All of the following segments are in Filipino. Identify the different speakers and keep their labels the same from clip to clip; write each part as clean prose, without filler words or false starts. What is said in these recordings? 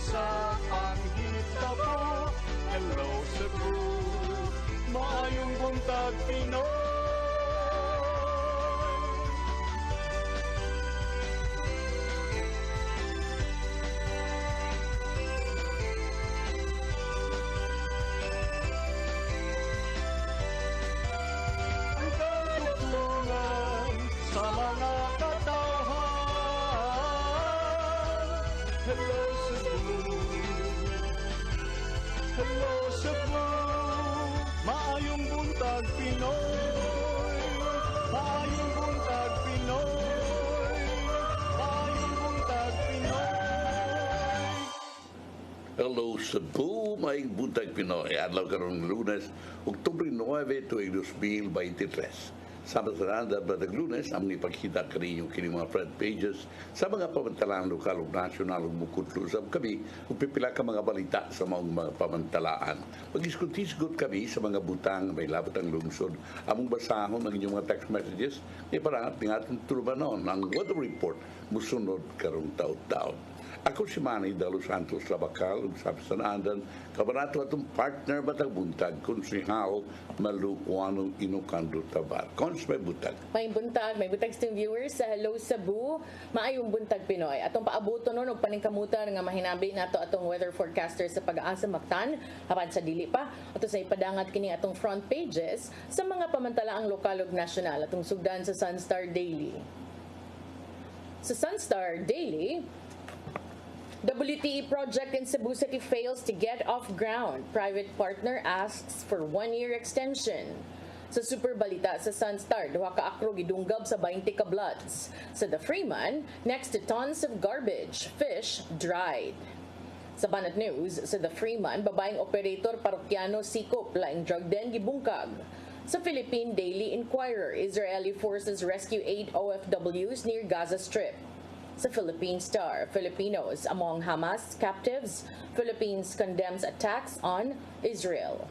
Speaker 1: sa panghita po. Hello Cebu, maayong buntag Pinoy. Hello Cebu, hello Cebu, maayong buntag Pinoy, maayong buntag Pinoy, maayong buntag Pinoy.
Speaker 2: Hello Cebu, maayong buntag Pinoy. Adlaw karong Lunes, Oktubre 9, tuig 2023. Sabado sa nanda, Buntag Lunes, ang ipagkita kaninyo kini mga front pages sa mga pamantalaan lokal o nasyonal o mukutlusab kami kung pipila ka mga balita sa mga pamantalaan. Mag-isgot-isgot kami sa mga butang may labot ang lungsod. Among basahon ang inyong mga text messages, may parangat ng ating tulubanon ang weather report musunod karong taon-taon. Ako si Manny Dalo Santos Labakal, sabi sa naandan, kabanato atong partner Batag Buntag, Konsihal Malukuano Inukando Tabar. Kons, may butag.
Speaker 3: May buntag sting viewers sa Hello Cebu, maayong buntag Pinoy. Atong paabuto nun og paningkamutan nga mahinabi nato atong weather forecaster sa Pag-asa Mactan, hapan sa dili pa, ato sa ipadangat kini atong front pages sa mga pamantalaang lokal ug nasyonal atong sugdan sa Sunstar Daily. Sa Sunstar Daily, WTE project in Cebu City fails to get off ground. Private partner asks for 1-year extension. Sa Super Balita sa Sunstar, duha ka akro gidunggab sa 20 ka bloods. Sa The Freeman, next to tons of garbage, fish dried. Sa Banat News, sa The Freeman, babaeng operator parokyano sikop laing drug den gibungkag. Sa Philippine Daily Inquirer, Israeli forces rescue 8 OFWs near Gaza Strip. Sa Philippine Star, Filipinos among Hamas captives, Philippines condemns attacks on Israel.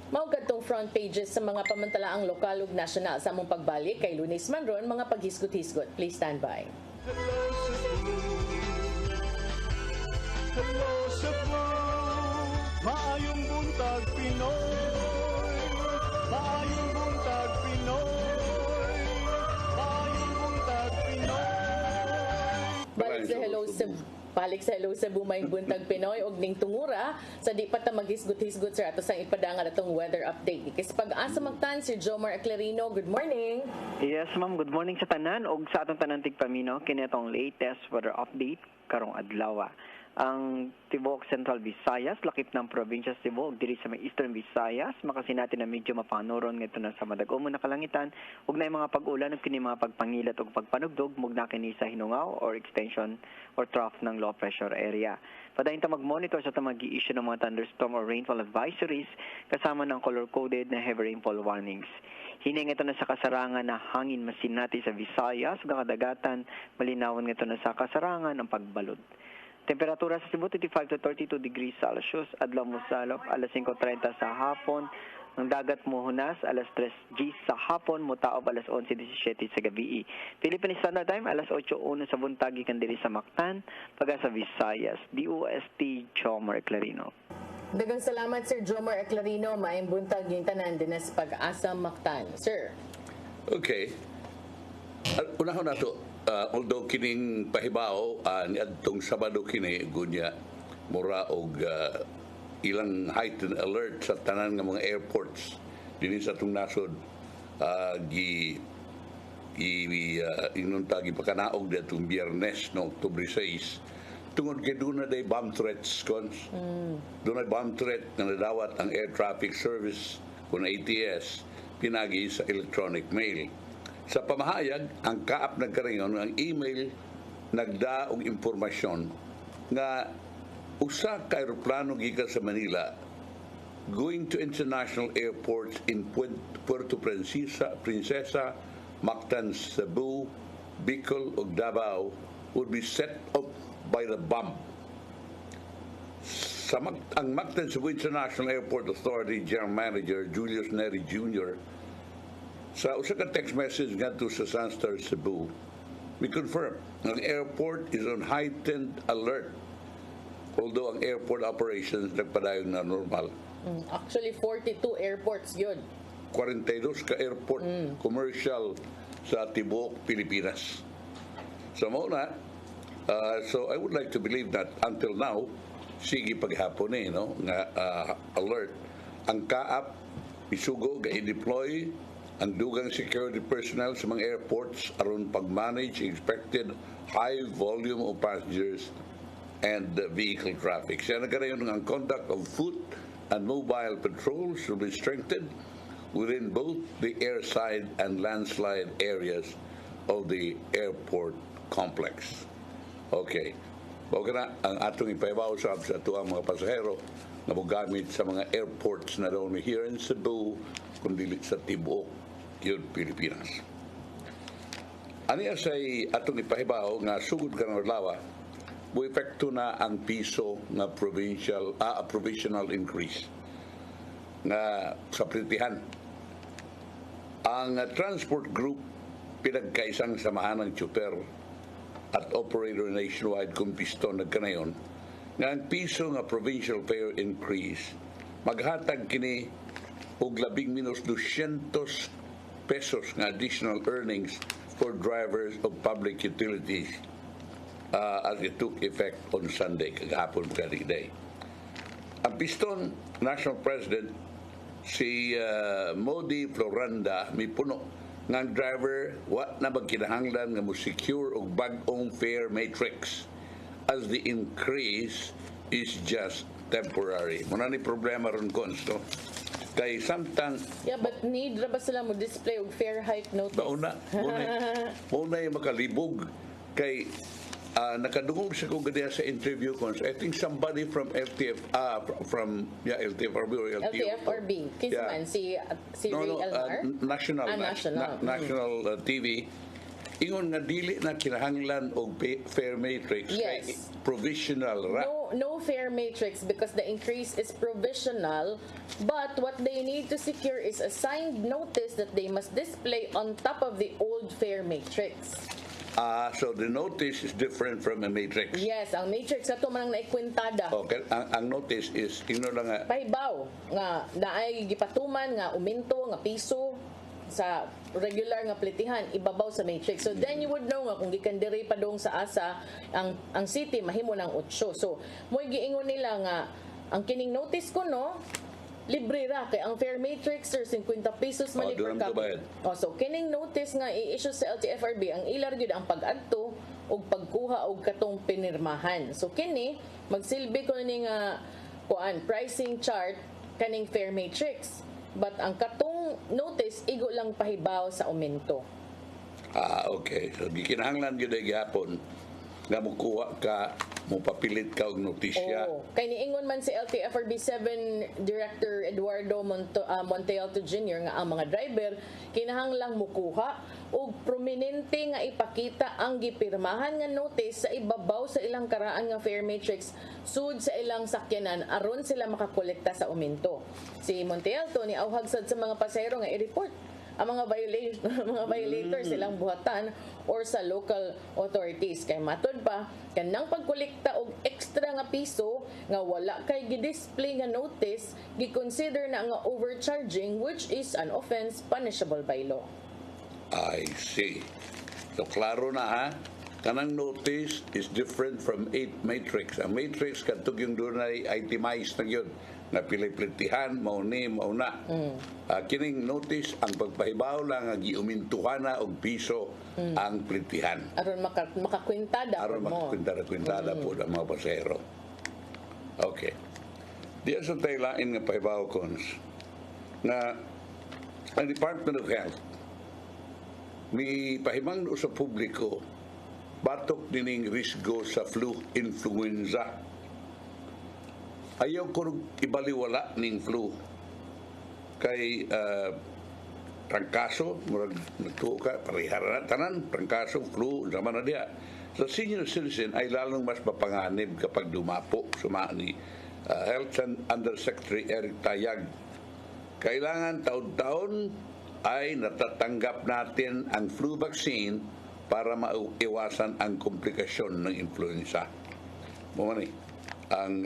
Speaker 3: Maugad tong front pages sa mga pamantalaang lokal ug nasyonal sa among pagbalik kay Lunes man ron mga paghisgot-hisgot. Please stand by.
Speaker 1: Hello Cebu, hello Cebu, maayong buntag Pinoy, maayong buntag Pinoy, maayong buntag Pinoy.
Speaker 3: Balik sa Hello Cebu, may buntag Pinoy og ning tungura sa di pa ta maghisgot-hisgot sa ato sang ipadangan atong weather update. Kasi Pag-asa Mactan si Jomar Aclarino. Good morning.
Speaker 4: Yes, ma'am. Good morning sa tanan og sa atong tanan tigpaminaw kini atong latest weather update karong adlaw. Ang Tibok Central Visayas, lakip ng probinsya sa Tibok, diri sa may Eastern Visayas, makasinati na medyo mapanoron ngito na sa madagom na kalangitan, ug na mga pag-ulan ug kini mga pagpangilat ug pagpanugdog mugna kini sa hinungaw or extension or trough ng low pressure area. Padayon ta mag-monitor sa mag-i-issue ng mga thunderstorm or rainfall advisories kasama ng color-coded na heavy rainfall warnings. Hining ito na sa kasarangan na hangin masinati sa Visayas, ug kadagatan malinawan ito na sa kasarangan ng pagbalod. Temperatura sa Cebu 35 to 32 degrees Celsius, adlaw mo salop alas 5:30 sa hapon. Ang dagat mo hunas alas 3 G sa hapon, mutaob alas 11:17 sa gabi. Philippine Standard Time alas 8:01 sa buntag gikan diri sa Mactan, paga sa Visayas. DOST Jomar Aclarino.
Speaker 3: Daghang salamat Sir Jomar Aclarino, maayong buntag yung tanan din sa Pag-asa Mactan. Sir.
Speaker 2: Okay. Unahon na to. Although kining pahibaw ni adtong Sabado kini gunya mura og ilang heightened alert sa tanan nga mga airports dinhi sa atong nasod inuntagi pakanaog datong Biyernes no Oktubre 6 tungod kay doon na day bomb threats cons doon na bomb threat na nadawat ang air traffic service kung ATS pinagi sa electronic mail. Sa pamahayag, ang kaap nagkaringon ng email nagda og impormasyon nga usa ka aeroplano gikan sa Manila going to international airports in Puerto Princesa, Mactan, Cebu, Bicol ug Davao would be set up by the bomb. Ang Mactan Cebu International Airport Authority General Manager Julius Neri Jr. Sa usa ka text message ngadto sa Sunstar Cebu, we confirm ang airport is on heightened alert Although ang airport operations nagpadayon na normal.
Speaker 3: Actually, 42 airports yun.
Speaker 2: 42 ka airport commercial sa tibuok Pilipinas. So muna, so I would like to believe that until now, sige paghapon no, nga alert, ang kaap isugo ga-deploy ang dugang security personnel sa mga airports aron pag-manage expected high volume of passengers and vehicle traffic. Siya nagkarayon ang conduct of foot and mobile patrols to be strengthened within both the airside and landslide areas of the airport complex. Okay. Okay na, ang atong ipahibaw sa tuang mga pasahero na mogamit sa mga airports na doon here in Cebu, kundi sa tibuok yun, Pilipinas. Aniya say atong ipahibaw nga sugod ka ng adlaw, buepekto na ang piso na provisional increase na sa pritihan. Ang transport group pinagkaisang samahan ng tsuper at operator nationwide kung piston nagkanayon nga ang piso nga provincial fare increase maghatag kini og labing minus 200 pesos nga additional earnings for drivers of public utilities as it took effect on Sunday, kagahapon kada day. Ang piston National President si Modi Floranda may puno nga ang driver wa na magkinahanglan nga mo secure og bag-ong fare matrix as the increase is just temporary. Muna ni problema ron Cons, no? Kay samtang
Speaker 3: Yeah, but need ra ba sila mo display og fare hike notice?
Speaker 2: Mauna yung makalibog kay nakadungog siya ko gadiya sa interview ko. I think somebody from LTFRB or LTO.
Speaker 3: LTFRB. Kinsa man si Ray Alvar?
Speaker 2: National TV. Ingon nga dili na kinahanglan og fare matrix.
Speaker 3: Yes.
Speaker 2: Kay provisional ra.
Speaker 3: No fare matrix because the increase is provisional, but what they need to secure is a signed notice that they must display on top of the old fare matrix.
Speaker 2: So the notice is different from a matrix.
Speaker 3: Yes, ang matrix ato man ang naikwentada.
Speaker 2: Okay, ang notice is ino lang nga
Speaker 3: Pahibaw nga naay gipatuman nga uminto nga piso sa regular nga plitihan ibabaw sa matrix. So then you would know nga kung gikan diri pa dong sa asa ang city mahimo ng 8. So mo'y giingon nila nga ang kining notice ko no libre ra kay ang fare matrix sir 50 pesos man per copy. So kining notice nga i-issue sa LTFRB ang ilar gyud ang pag-adto og pagkuha og katong pinirmahan. So kini magsilbi ko ni nga pricing chart kaning fare matrix. But ang katong notice igo lang pahibaw sa aumento.
Speaker 2: Okay. So gikinahanglan gyud ay gihapon nga mokuha ka mo papilit ka og notisya.
Speaker 3: Kay niingon man si LTFRB 7 Director Eduardo Montealto Jr. nga ang mga driver kinahanglang mukuha og prominente nga ipakita ang gipirmahan nga notice sa ibabaw sa ilang karaan nga fare matrix sud sa ilang sakyanan aron sila makakolekta sa aumento. Si Montealto ni awhag sad sa mga pasahero nga i-report ang mga violators silang buhatan or sa local authorities. Kay matod pa, kanang pagkolekta og extra nga piso nga wala kay gi-display nga notice, gi-consider na nga overcharging which is an offense punishable by law.
Speaker 2: I see. So klaro na ha. Kanang notice is different from 8 matrix. Ang matrix kadtog yung doon ay itemized na yun. Na piliplitihan, mauna. Kining notice, ang pagpahibaw lang ang giumintuhan na og piso ang plitihan.
Speaker 3: Aron makakwintada
Speaker 2: Aron makakwintada po ang mga pasahero. Okay. Diyan sa tayo lain nga pahibaw Cons na ang Department of Health may pahimang sa publiko batok dining risgo sa flu influenza. Ayaw ko ibaliwala ning flu kay trangkaso murag nagtuo ka parihara tanan trangkaso flu zaman na dia sa senior citizen ay lalong mas mapanganib kapag dumapo suma ni Health and Undersecretary Eric Tayag. Kailangan taon-taon ay natatanggap natin ang flu vaccine para maiwasan ang komplikasyon ng influenza. Mumani, ang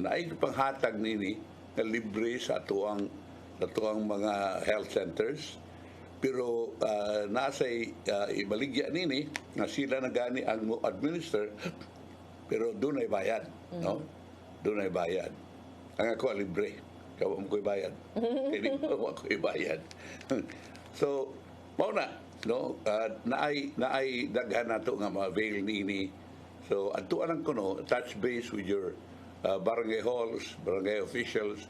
Speaker 2: naay panghatag nini na libre sa atuang mga health centers, pero nasay ibaligya nini nga sila na gani ang mo administer, pero doon ay bayad, no? Doon ay bayad. Ang ako libre, kawa mo ko'y bayad. Kaya mo ko'y bayad. So, mao na, no? Naay daghan nato nga ma-avail nini. So, adtuan lang ko, no, touch base with your barangay halls, barangay officials,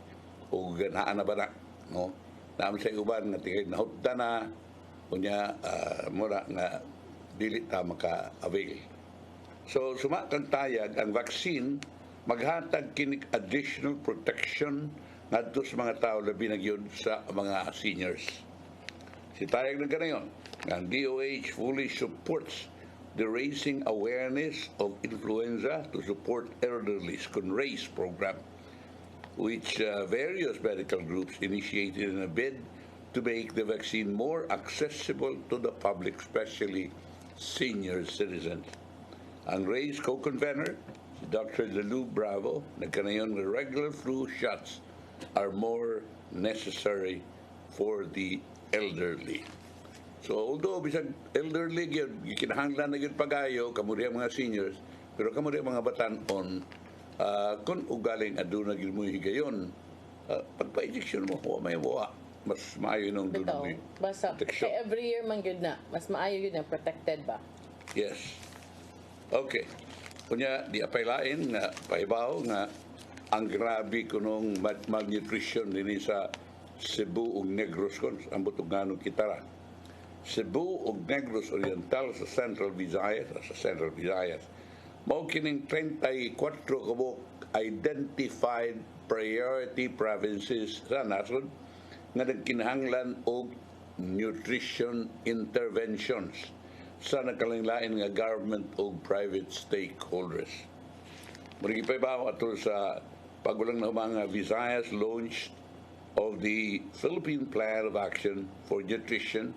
Speaker 2: o ganaan na ba na, no? Naam sa uban nga tingay na hutda na, kunya mura nga dili ta maka-avail. So, sumakang tayag ang vaccine maghatag kinig additional protection ngadto sa mga tao labi na gyud sa mga seniors. Si tayag na ganayon, ang DOH fully supports the raising awareness of influenza to support elderlies con RAISE program, which various medical groups initiated in a bid to make the vaccine more accessible to the public, especially senior citizens. Ang RAISE co-convener, si Dr. Lelu Bravo, nagkanayon na regular flu shots are more necessary for the elderly. So although bisag elderly gyud gikinahanglan na gyud pagayo kamo diha mga seniors, pero kamo diha mga batan-on kun ugaling aduna gyud mo higayon, pagpa-injection mo wa may buwa, mas maayo nung
Speaker 3: Bitaw,
Speaker 2: dunay
Speaker 3: basta
Speaker 2: protection.
Speaker 3: kay every year man gyud na, mas maayo gyud na protected ba.
Speaker 2: Yes. Okay. Kunya di apay lain nga paibaw nga ang grabe kunong malnutrition dinhi sa Cebu ug Negros kon ambot ug nganong kitara. Cebu ug Negros Oriental sa Central Visayas. Mao kining 34 kabuk identified priority provinces sa nasod nga nagkinahanglan og nutrition interventions sa nagkalanglain nga government o private stakeholders. Murigi pa ba ato sa pagulang na mga Visayas launched of the Philippine Plan of Action for Nutrition,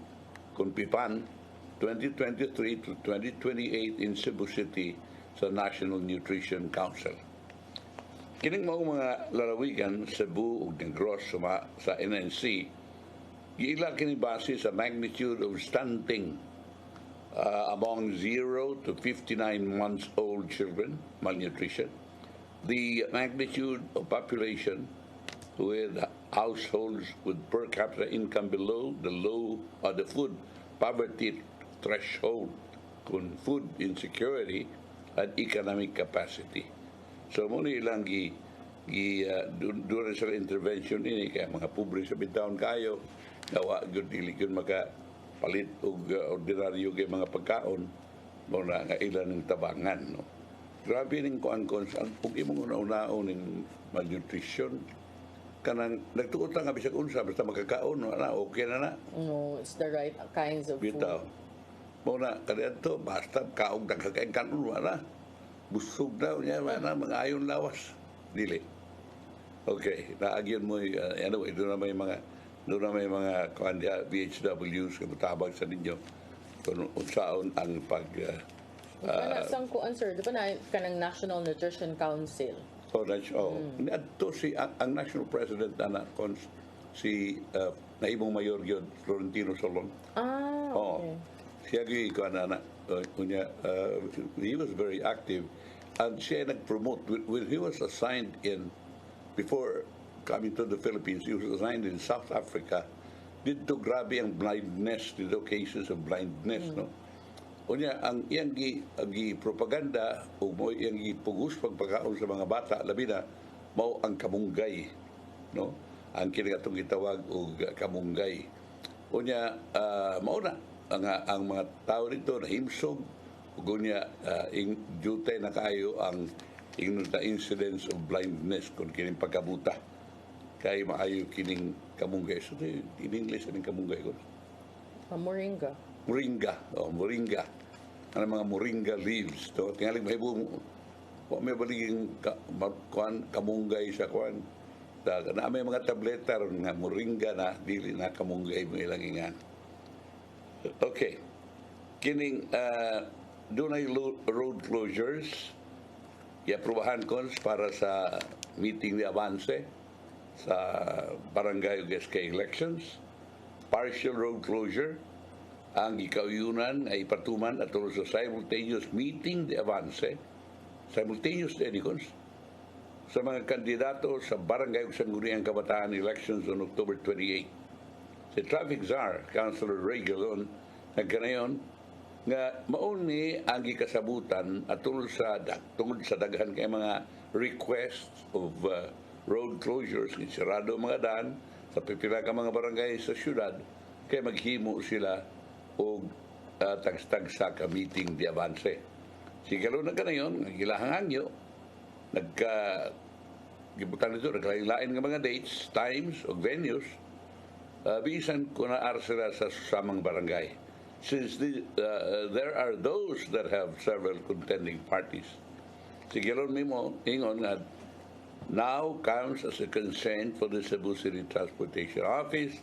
Speaker 2: Kunpipan, 2023 to 2028 in Cebu City sa National Nutrition Council. Kining mga lalawigan, Cebu ug Negros sa NNC, giila kini base sa magnitude of stunting among 0 to 59 months old children, malnutrition, the magnitude of population with households with per capita income below the food poverty threshold, kun food insecurity at economic capacity. So muna ilang doon sa intervention ini kaya mga pobre sa bitaon kayo nawa gyud dili gyud maka palit og ordinaryo kay mga pagkaon mo na nga ilan ng tabangan, no. Grabe ning kuan ang ug imong una-unaon ning malnutrition kanang nagtuot nga bisag unsa basta makakaon na okay na.
Speaker 3: No, it's the right kinds of
Speaker 2: Bitaw.
Speaker 3: food.
Speaker 2: Mo na kadto basta kaog dagkakain kanon wala. Busog daw niya wala mga ayon lawas. Dili. Okay, naagyon mo anyway, doon na may mga kuan dia VHWs nga mutabag sa ninyo kung unsaon ang pag
Speaker 3: Sang kuan sir, di ba na kanang National Nutrition Council?
Speaker 2: Adto si ang national president na si naibong mayor yun, Florentino Solon.
Speaker 3: Okay.
Speaker 2: Siya gi ko na he was very active and siya nag-promote when he was assigned in before coming to the Philippines. He was assigned in South Africa. Dito grabe ang blindness, dito cases of blindness, no. Unya ang iyang gi propaganda o mo iyang gi pugos pagpakaon sa mga bata labi na mao ang kamunggay, no, ang kinagatong gitawag og kamunggay. Unya mao na ang mga tao dito na himsog ug unya jutay na kayo ang incidence of blindness kung kining pagkabuta kay maayo kining kamunggay. So in English kining kamunggay ko
Speaker 3: Moringa.
Speaker 2: Moringa. Ano mga moringa leaves. To tingali mahibo wa may baliging kamunggay sa kuan. Na may mga tableta ron nga moringa na dili na kamunggay mo ilang ingan. Okay. Kining dunay road closures iaprubahan ko para sa meeting ni Avance sa barangay ug SK elections, partial road closure, ang gikauyunan ay ipatuman at sa simultaneous meeting ni Avance, simultaneous edicons, sa mga kandidato sa barangay ug sangguniang kabataan elections on October 28. Si Traffic Czar, Councilor Ray Galon, nagkanayon nga mauni ang gikasabutan at tungod sa daghan kay mga requests of road closures, sirado mga daan sa pipila ka mga barangay sa syudad, kay maghimo sila og tagstag sa ka-meeting di Avance. Si Galon na kanayon, nagilahang angyo, gibutan nito, naglain-lain nga mga dates, times, o venues, bisan kung naar sila sa samang barangay. Since there are those that have several contending parties. Si Galon Mimo, ingon nga, now comes as a concern for the Cebu City Transportation Office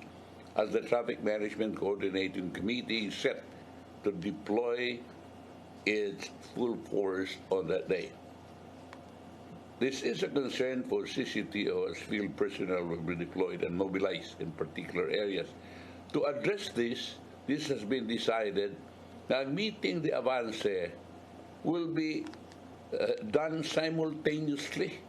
Speaker 2: as the Traffic Management Coordinating Committee is set to deploy its full force on that day. This is a concern for CCTO as field personnel will be deployed and mobilized in particular areas. To address this has been decided na ang meeting the Avance will be done simultaneously.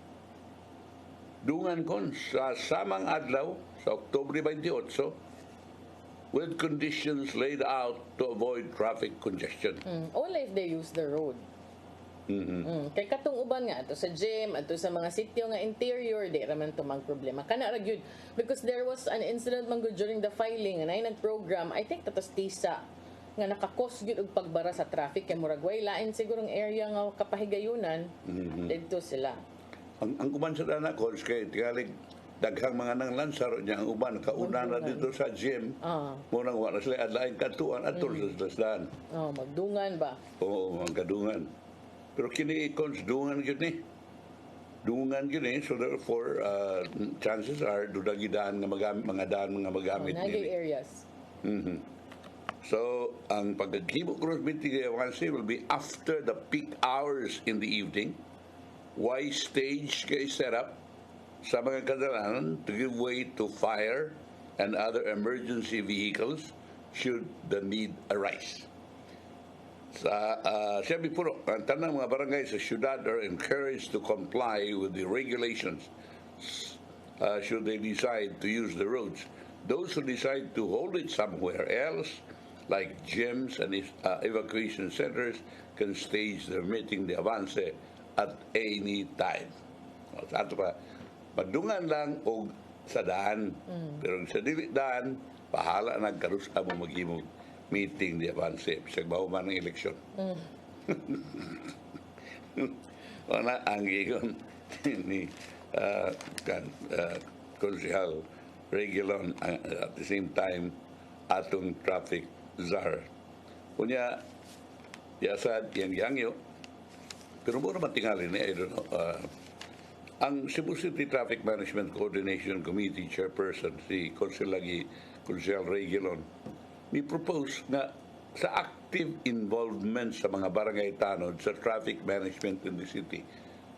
Speaker 2: Dungan kon sa samang adlaw sa Oktubre 28 with conditions laid out to avoid traffic congestion.
Speaker 3: Only if they use the road. Kay katong uban nga ato sa gym, ato sa mga sitio nga interior, di raman to mag problema kana ra gyud, because there was an incident man gyud during the filing nga nag-program, I think tatos tisa nga nakakos gyud og pagbara sa traffic kay murag way lain sigurong area nga kapahigayunan didto sila.
Speaker 2: Ang uban sa dana ko kay tingalig daghang mga nang lansar niya ang uban kauna na dito sa gym. Munang wala sila adlain katuan atol sa lasdan.
Speaker 3: Magdungan ba?
Speaker 2: Oo, magkadungan. Pero kini ikons dungan yun eh. Dungan yun eh. So therefore, chances are, dudagidaan nga mga daan mga magamit
Speaker 3: nagay areas.
Speaker 2: So, ang pagkakibok cross meeting will be after the peak hours in the evening. Why stage kay set up sa mga kadalanan to give way to fire and other emergency vehicles should the need arise. Siyempre puro, ang tanang mga barangay sa syudad are encouraged to comply with the regulations should they decide to use the roads. Those who decide to hold it somewhere else, like gyms and evacuation centers, can stage their meeting the Avance at any time. Sa ato pa, madungan lang o sa daan. Pero sa dili daan, pahala nagkarusa mo maghimog meeting di Avance sa bahuman ng eleksyon. Wala ang gigon ni Konsehal Regulon at the same time atong traffic czar. Kunya, yasad yang yangyo, pero muna matingali ni, I don't know, ang Cebu City Traffic Management Coordination Committee Chairperson, si Konsehal Regulon, ni propose na sa active involvement sa mga barangay tanod sa traffic management in the city.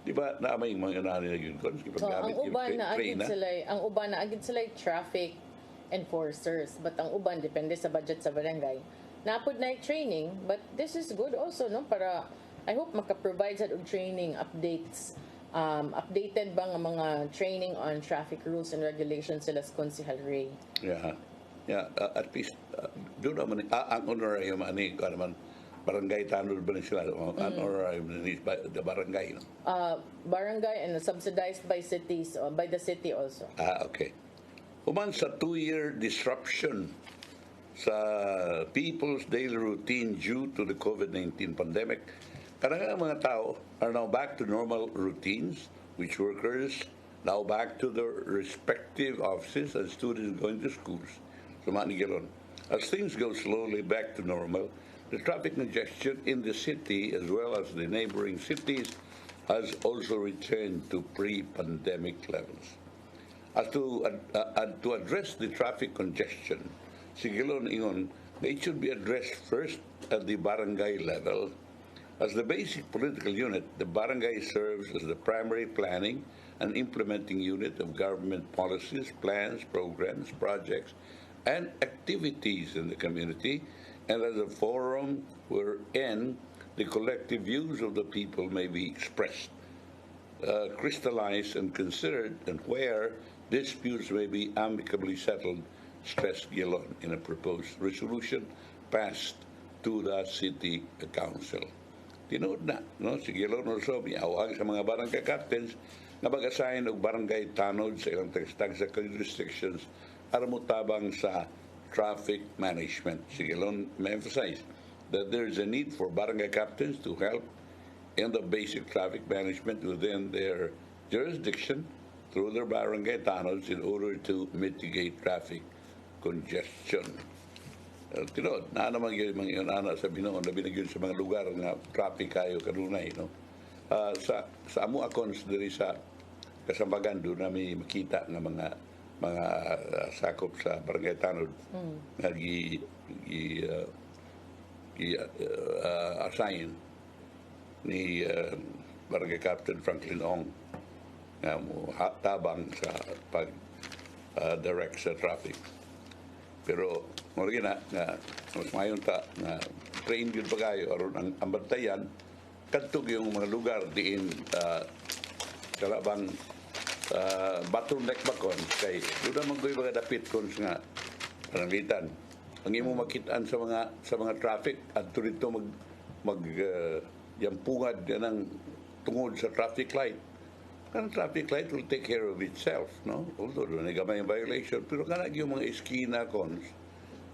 Speaker 2: Di ba naamay mga nani na yun?
Speaker 3: So, ang uban na agad sila traffic enforcers, but ang uban depende sa budget sa barangay. Napod na training, but this is good also, no? Para I hope maka-provide sa training updates. Updated ba nga mga training on traffic rules and regulations sila sa Konsehal Ray?
Speaker 2: Yeah, at least doon naman ang honorarium ani naman barangay tanod ba sila ang honorarium ni the barangay, no?
Speaker 3: Barangay and subsidized by cities, by the city also.
Speaker 2: Okay. Human sa 2-year disruption sa people's daily routine due to the COVID-19 pandemic, karang mga tao are now back to normal routines, which workers now back to their respective offices and students going to schools. As things go slowly back to normal, the traffic congestion in the city as well as the neighboring cities has also returned to pre-pandemic levels. As to address the traffic congestion, Sigilon ingon, it should be addressed first at the barangay level As the basic political unit, the barangay serves as the primary planning and implementing unit of government policies, plans, programs, projects, and activities in the community, and as a forum wherein the collective views of the people may be expressed, crystallized, and considered, and where disputes may be amicably settled, stressed Gilon in a proposed resolution passed to the City Council. Tinood na, no? Si Gilon also miawag sa mga barangay captains na mag-assign og barangay tanod sa ilang tagstag sa jurisdictions para mutabang sa traffic management. Si Gilon may-emphasize that there is a need for barangay captains to help in the basic traffic management within their jurisdiction through their barangay tanods in order to mitigate traffic congestion. Tinod, na naman yung mga ana sa Binoon, labi na yun sa mga lugar nga traffic kayo kanunay, no? Sa amo accounts diri sa Kasambagan, doon namin makita ng mga sakop sa barangay tanod nga assign ni Barangay Captain Franklin Ong nga mo tabang sa pag-direct sa traffic. Pero muli na mas mayon ta na train yun pa kayo aron ang bantayan kadtog yung mga lugar diin kalabang bottleneck bakon kay doon naman ko'y mga dapit kons nga pananglitan. Ang imo makitaan sa mga traffic at dito yampungad yan ang tungod sa traffic light. Kan traffic light will take care of itself, no? Although doon ay gamay yung violation, pero kanag yung mga eskina cons,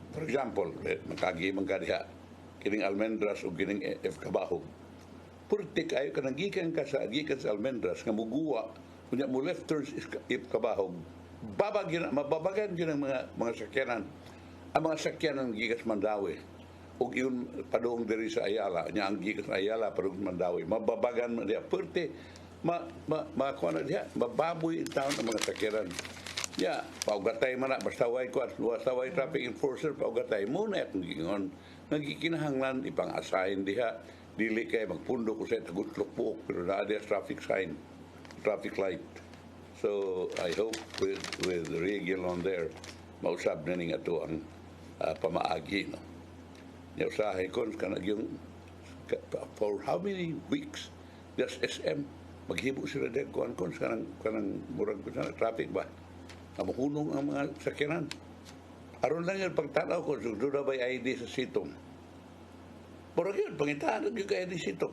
Speaker 2: for example, makagi man kadiha, kining Almendras o kining F. Cabahog, purtik ayo kanang gikan sa Almendras, nga muguwa, kunya mo left turns F. Cabahog, mababagan yun ang mga sakyanan. Ang mga sakyanan gikas Mandawi, o yun padung diri sa Ayala, nya ang gikas Ayala padung Mandawi, mababagan man diya, purti, makuha na diya, mababoy taon ang mga sakyanan. Ya, paugatay man na, basta way traffic enforcer, paugatay muna at nagikinahanglan ipang-assign diha, dili kay magpundo ko sa tagutlok po, pero na diya traffic sign, traffic light. So, I hope with the regular on there, mausab na ning ato ang pamaagi, no? Yung usahay ko, yung for how many weeks, just SM, maghibo sila din kuan kanang murag ko sa traffic ba mamuhunong ang mga sakyanan aron lang yung pagtanaw ko so doon na ba ID sa sitong pero yun pangitaan yung ID sitong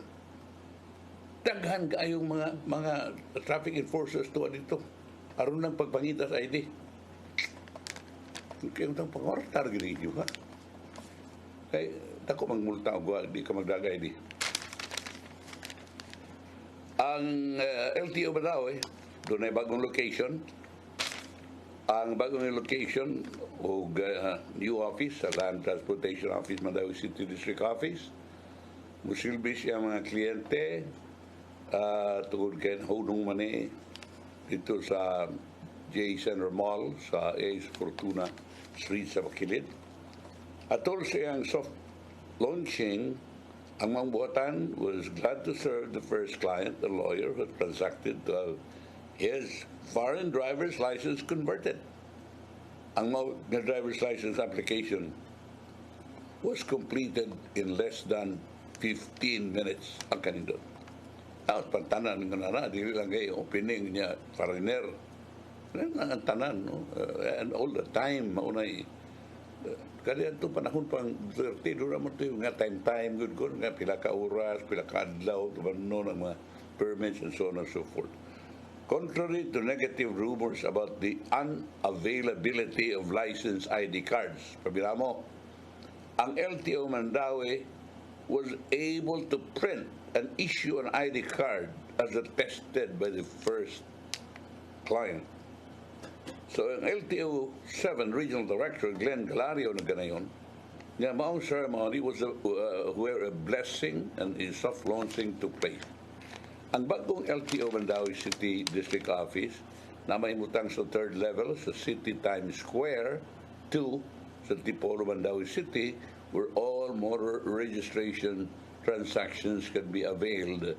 Speaker 2: daghan kaayong mga traffic enforcers tuwa dito aron lang pagpangita sa ID kaya itong pangortar gini yun ha kaya tako magmulta o di ka magdaga ID. Ang LTO ba daw doon ay bagong location. Ang bagong location o new office sa Land Transportation Office, Mandawi City District Office. Musilbi siya mga kliyente tungkol kay Hodong Mani dito sa J. Center Mall sa Ace Fortuna Street sa Makilid. Atol siyang soft launching. Ang mga buhatan was glad to serve the first client, the lawyer who had transacted to have his foreign driver's license converted. Ang mga driver's license application was completed in less than 15 minutes ang kanindot. Tapos pantanan nga na, dili lang kayo, opening niya, foreigner. Ang tanan, no? And all the time, maunay, kaya ito panahon pang 30, doon naman ito yung nga time, good, nga pila ka oras, pila ka adlaw, no, ng mga permits and so on and so forth. Contrary to negative rumors about the unavailability of licensed ID cards, pabila mo, ang LTO Mandawi was able to print and issue an ID card as attested by the first client. So, ang LTO 7 Regional Director, Glenn Galario na ganayon, niya maong ceremony was where a blessing and a soft launching took place. Ang bagong LTO Mandawi City District Office na maimutang sa third level sa City Times Square 2 sa Tipolo, Mandawi City, where all motor registration transactions can be availed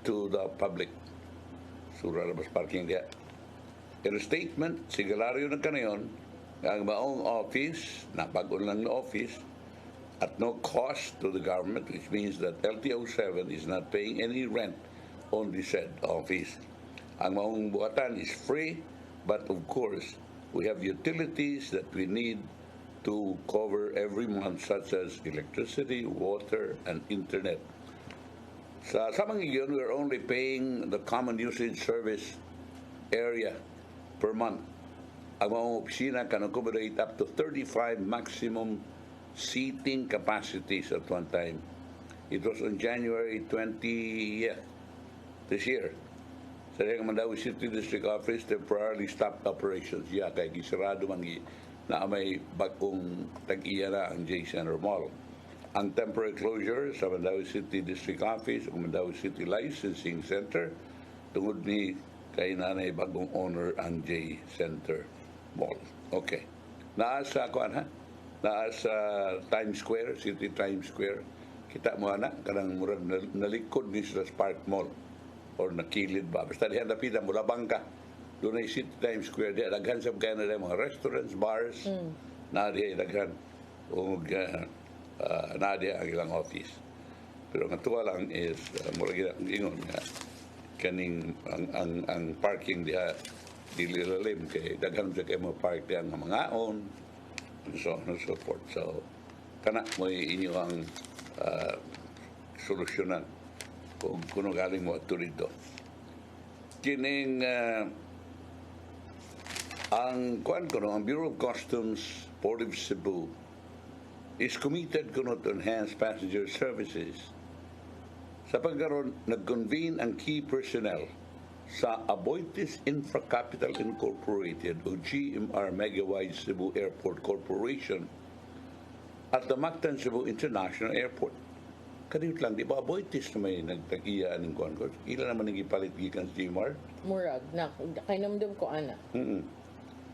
Speaker 2: to the public. Sura labas parking dia. In a statement, sigalaryo na kanayon, ang maong office, napag-on lang na office, at no cost to the government, which means that LTO7 is not paying any rent on the said office. Ang maong buhatan is free, but of course, we have utilities that we need to cover every month, such as electricity, water, and internet. Sa samang iyon, we're only paying the common usage service area per month. Ang mga opisina can accommodate up to 35 maximum seating capacities at one time. It was on January 20th this year. Sa Mandawi City District Office temporarily stopped operations. Kay gisarado man na may bagong tag-iya na ang J Center Mall. Ang temporary closure sa Mandawi City District Office o Mandawi City Licensing Center tungod ni kay nanay bagong owner ang J Center Mall. Okay. Naasa Times Square, City Times Square. Kita mo kanang murag nalikod ni sa Spark Mall or nakilid ba. Basta diyan napita mula bangka. Doon ay City Times Square. Diyan daghan sa Canada mga restaurants, bars. Na diyan daghan. O na diyan ang ilang office. Pero ang tuwa lang is murag ingon nga kaning ang parking diha dili lalim kay daghan sa kay mo park diha nga mga on and so on and so forth. So kana mo inyo ang solusyonan kung kuno galing mo ato dito. Kining ang Bureau of Customs Port of Cebu is committed kuno to enhance passenger services. Sa pagkaroon, nag-convene ang key personnel sa Aboitiz Infracapital Incorporated o GMR Megawide Cebu Airport Corporation at the Mactan Cebu International Airport. Kaniyot lang, di ba Aboitiz na may nagtag-iya ng kuwan-kuwan? Ilan naman nagipalit gikan sa GMR?
Speaker 3: Murag, kay namdum ko ana.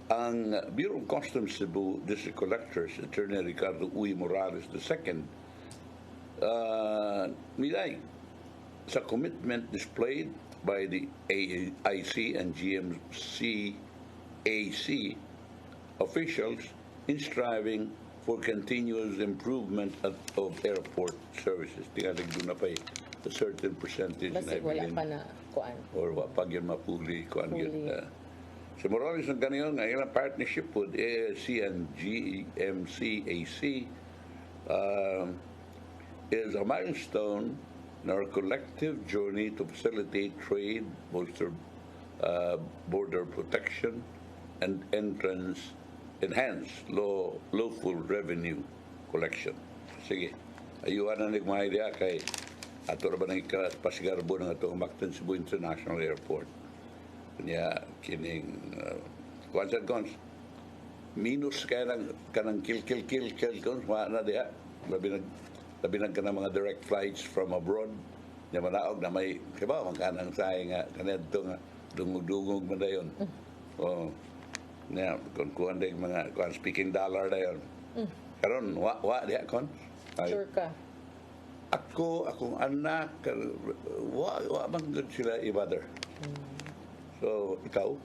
Speaker 2: Ang Bureau of Customs Cebu District Collectors, Attorney Ricardo Uy Morales II, nilay sa commitment displayed by the AIC and GMC AC officials in striving for continuous improvement of airport services. Tingalig doon na pa a certain percentage
Speaker 3: Basta wala pa na kuan.
Speaker 2: or pag yun mapuli kuan
Speaker 3: Puli.
Speaker 2: yun. Si Morales ng ganyan, ang ilang partnership with AIC and GMC AC is a milestone in our collective journey to facilitate trade, bolster border protection, and enhance lawful revenue collection. Sige, ayuan na nagmay diya kay ato ba nang ikapasigarbo ng atong Mactan Cebu International Airport. Kanya kining kwansan kons minus kanang kill kons na diya labi nag kanang mga direct flights from abroad nya manaog na may kiba man kanang say nga kanadto nga dungog man dayon. Oh nya kon kuan day mga kuan speaking dollar dayon karon wa diha kon
Speaker 3: Sure ka.
Speaker 2: akong anak wa bang good sila i-bother. So ikaw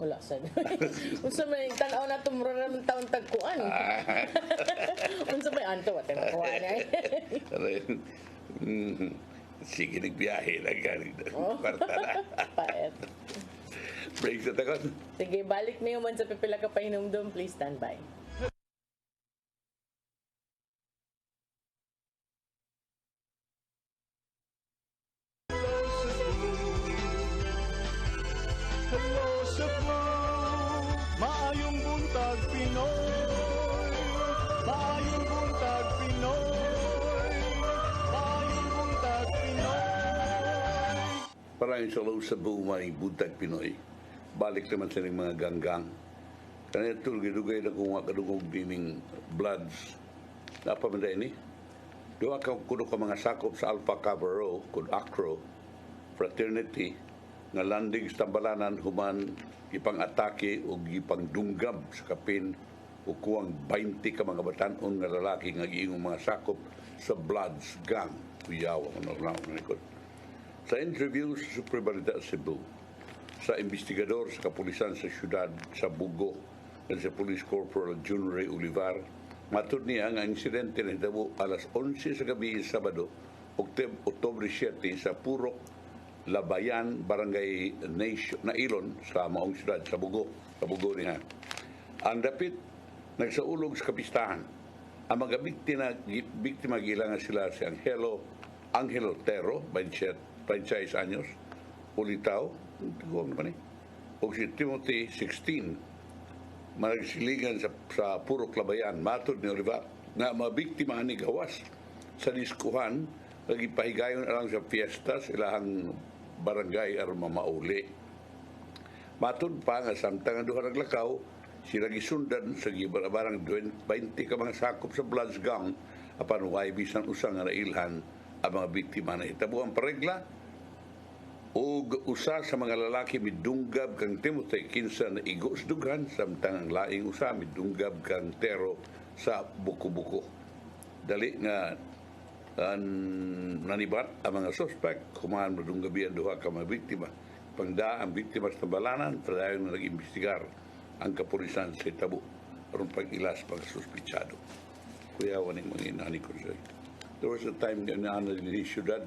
Speaker 3: Wala sad. Unsa may tan-aw na tumro ra man taon tagkuan. Unsa may anto wa tayo kuan ay.
Speaker 2: Sige, nagbiyahe lang galing na. Kwarta na.
Speaker 3: Paet.
Speaker 2: Break sa takot.
Speaker 3: Sige, balik na man sa pipila ka pahinumdum. Please stand by.
Speaker 1: Hello Cebu, maayong buntag Pinoy. Maayong buntag Pinoy. Maayong buntag Pinoy.
Speaker 2: Parang sa Hello Cebu, may Buntag Pinoy. Balik naman sa mga ganggang. Kaya ito, gidugay na kung kadugog dining bloods. Napamanday ni. Doon kuno ka mga sakop sa Alpha Cabarro, kung Acro, Fraternity, nga landing sa tambalanan human ipang-atake o ipang-dunggab sa kapin o kuwang 20 ka mga batanon nga lalaki nga giingong mga sakop sa Bloods Gang. Kuyaw ang likod. Sa interview sa Superbalita Cebu, sa investigador sa kapulisan sa siyudad sa Bugo at sa Police Corporal Jun Ray Olivar, matud niya ang insidente na hitabo alas 11 sa gabi Sabado, Oktubre 7 sa Purok, Labayan, Barangay Nailon sa Maong siyudad sa Bugo niya. Ang dapit nagsaulog sa kapistahan. Ang mga biktima gilangan sila si Angelo Tero, 26 anyos, Ulitaw, o si Timothy, 16, magsiligan sa Purok Labayan. Matod ni Oliva na mga biktima ni gawas sa diskuhan, nagipahigayon lang sa fiesta sa ilahang barangay aron mamauli. Matod pa nga samtang ang duha naglakaw, sila gisundan sa gibarang 20 ka mga sakop sa Bloods Gang apan way bisan usang nga nailhan ang mga biktima na hitabo ang paregla ug usa sa mga lalaki midunggab kang Timothy kinsa na igo sa dughan samtang ang laing usa midunggab kang Tero sa buko-buko. Dali nga nanibat ang mga suspect kumahan madunggabi ang duha ka mga biktima. Pangda ang biktima sa tambalanan padayon na nag-imbestigar ang kapulisan sa Tabo aron pag-ilas pag suspitsado. Kuya waning mga inani ko siya. There was a time na ni siyudad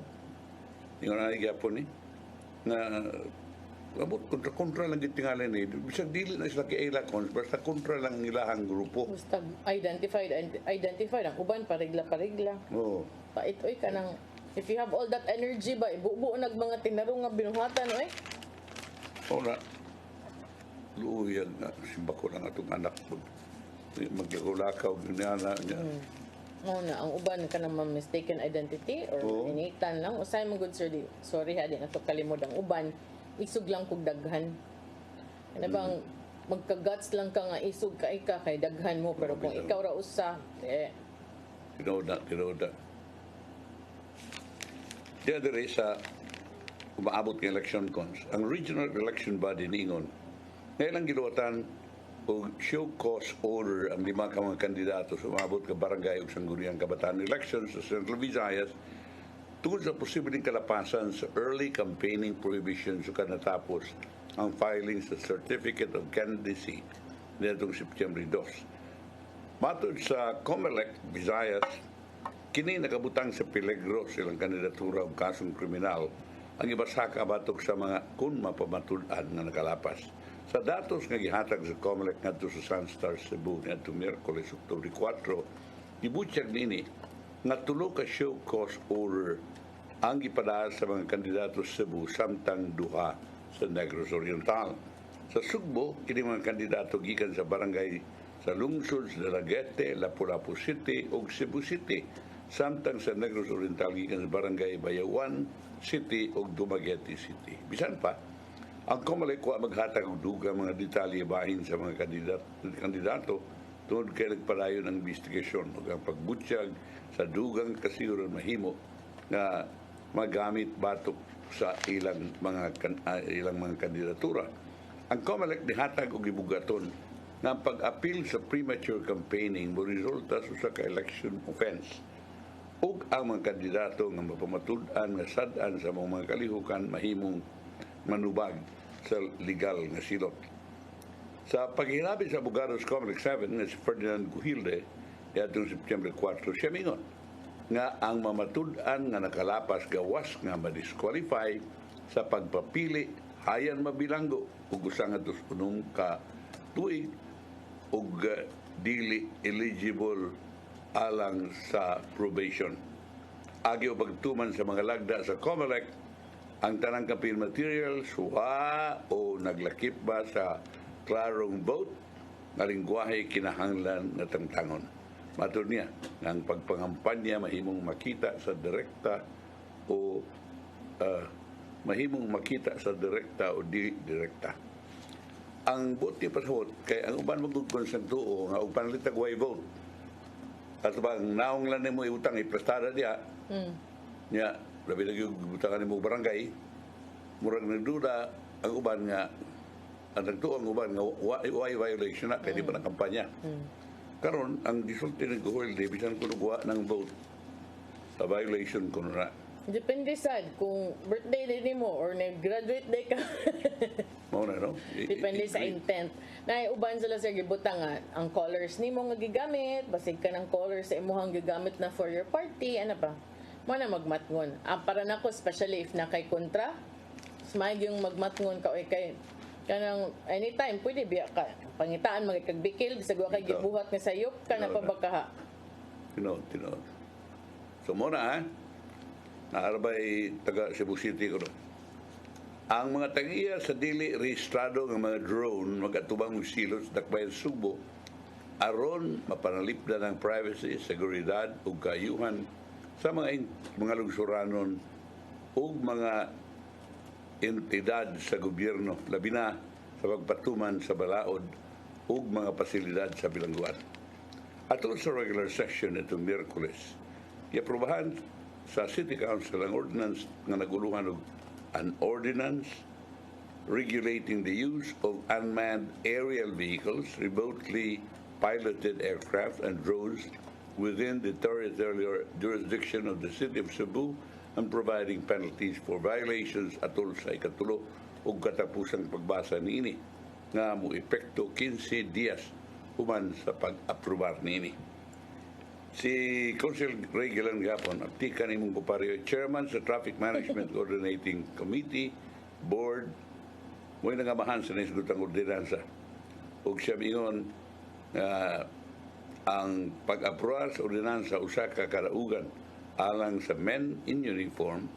Speaker 2: yung nangyayapon na abot kontra lang gitingalan ni bisag dili na sila kiailakon basta kontra lang nilahang grupo.
Speaker 3: Basta identified ang uban paregla.
Speaker 2: Oo.
Speaker 3: Paitoy ka nang if you have all that energy ba ibubuo nag mga tinarong nga binuhatan oy.
Speaker 2: Na luuyag na simba ko lang atong anak ko maglakaw niya.
Speaker 3: Na ang uban ka na mistaken identity or initan lang usay mo good sir di sorry ha di na to kalimod ang uban isug lang kog daghan ano bang magka-guts lang ka nga isug ka kay daghan mo pero kung ikaw ra usa
Speaker 2: tinoda diya dire sa umaabot ng election cons ang regional election body ningon ngayon giluwatan o show cause order ang 5 ka mga kandidato sa umabot ka barangay ug sangguniang kabataan elections sa Central Visayas tungkol sa posibleng kalapasan sa early campaigning prohibition sa natapos ang filing sa Certificate of Candidacy nitong September 2. Matod sa COMELEC Visayas, kini nakabutang sa peligro silang kandidatura o kasong kriminal ang ibasaka batok sa mga kun mapamatulan nga nakalapas. Sa datos nga gihatag sa COMELEC ngadto sa Sunstar Cebu ngadto Miyerkules Oktubre 4, gibutyag nini nga tulo ka show cause order ang gipadaan sa mga kandidato sa Cebu samtang duha sa Negros Oriental. Sa Sugbo, kini mga kandidato gikan sa barangay sa lungsod sa Dalaguete, Lapu-Lapu City ug Cebu City samtang sa Negros Oriental gikan sa barangay Bayawan City ug Dumaguete City. Bisan pa ang COMELEC wa maghatag og dugang mga detalye bahin sa mga kandidato tungod kay nagpadayon ang investigasyon ug ang pagbutyag sa dugang kasiguran mahimo na magamit batok sa ilang mga kandidatura. Ang COMELEC nihatag og gibugaton nga ang pag-appeal sa premature campaigning mo resulta sa ka-election offense ug ang mga kandidato nga mapamatud-an nga sad-an sa mga kalihukan mahimong manubag sa legal nga silot. Sa paghinabi sa abogado sa COMELEC 7 nga si Ferdinand Guhilde yatong September 4, siya mingon nga ang mamatud-an nga nakalapas gawas nga ma-disqualify sa pagpapili hayan mabilanggo ug usa nga 2 ka tuig ug dili eligible alang sa probation. Agi o pagtuman sa mga lagda sa COMELEC ang tanang campaign materials wa o naglakip ba sa klarong vote nga lingwahe kinahanglan na tangtangon. Matud niya nga ang pagpangampanya mahimong makita sa direkta o di direkta. Ang vote ni pasahot kay ang uban magkonsent tuo nga og panalitag way vote. At bang naong lang nimo iutang iprestada diha. Nya labi lagi butangan nimo barangay. Murag nagduda ang uban nga ang nagtuo ang uban nga way violation na kay di pa na kampanya. Karon ang gisulti ng Guhilde bisan kuno guwa ng vote sa violation ko na.
Speaker 3: Depende sad kung birthday din mo or nag-graduate day ka.
Speaker 2: Mao na, no?
Speaker 3: Depende sa intent. Naiuban sila sa gibutang nga ang colors nimo nga gigamit, basig ka ng colors sa imong gigamit na for your party, ano pa? Mo na magmatngon. Para nako especially if na kay kontra, smile yung magmatngon ka oy kay kanang anytime pwede biya ka pangitaan magkagbikil bisag wa kay gibuhat nga sayop kana pa baka.
Speaker 2: Tinod. So mo na, ha? Naarabay taga Cebu City ko. Ang mga tagiya sa dili rehistrado ng mga drone magatubang silos dakbayan Subo aron mapanalipdan ng privacy, seguridad ug kaayuhan sa mga lungsuranon ug mga entidad sa gobyerno labi na sa pagpatuman sa balaod ug mga pasilidad sa bilangguan. Atol sa regular session itong Miyerkules, iaprubahan sa City Council ang ordinance nga naguluhan og an ordinance regulating the use of unmanned aerial vehicles, remotely piloted aircraft and drones within the territorial jurisdiction of the City of Cebu and providing penalties for violations atol sa ikatulo ug katapusang pagbasa niini nga mo epekto 15 dias human sa pag-aprobar niini. Si Council Ray Gilan gapon aptikan imong kupareho chairman sa Traffic Management Coordinating Committee Board mo nangamahan sa nisgutang ordinansa ug siya mingon ang pag-aprobar sa ordinansa usa ka karaugan alang sa men in uniform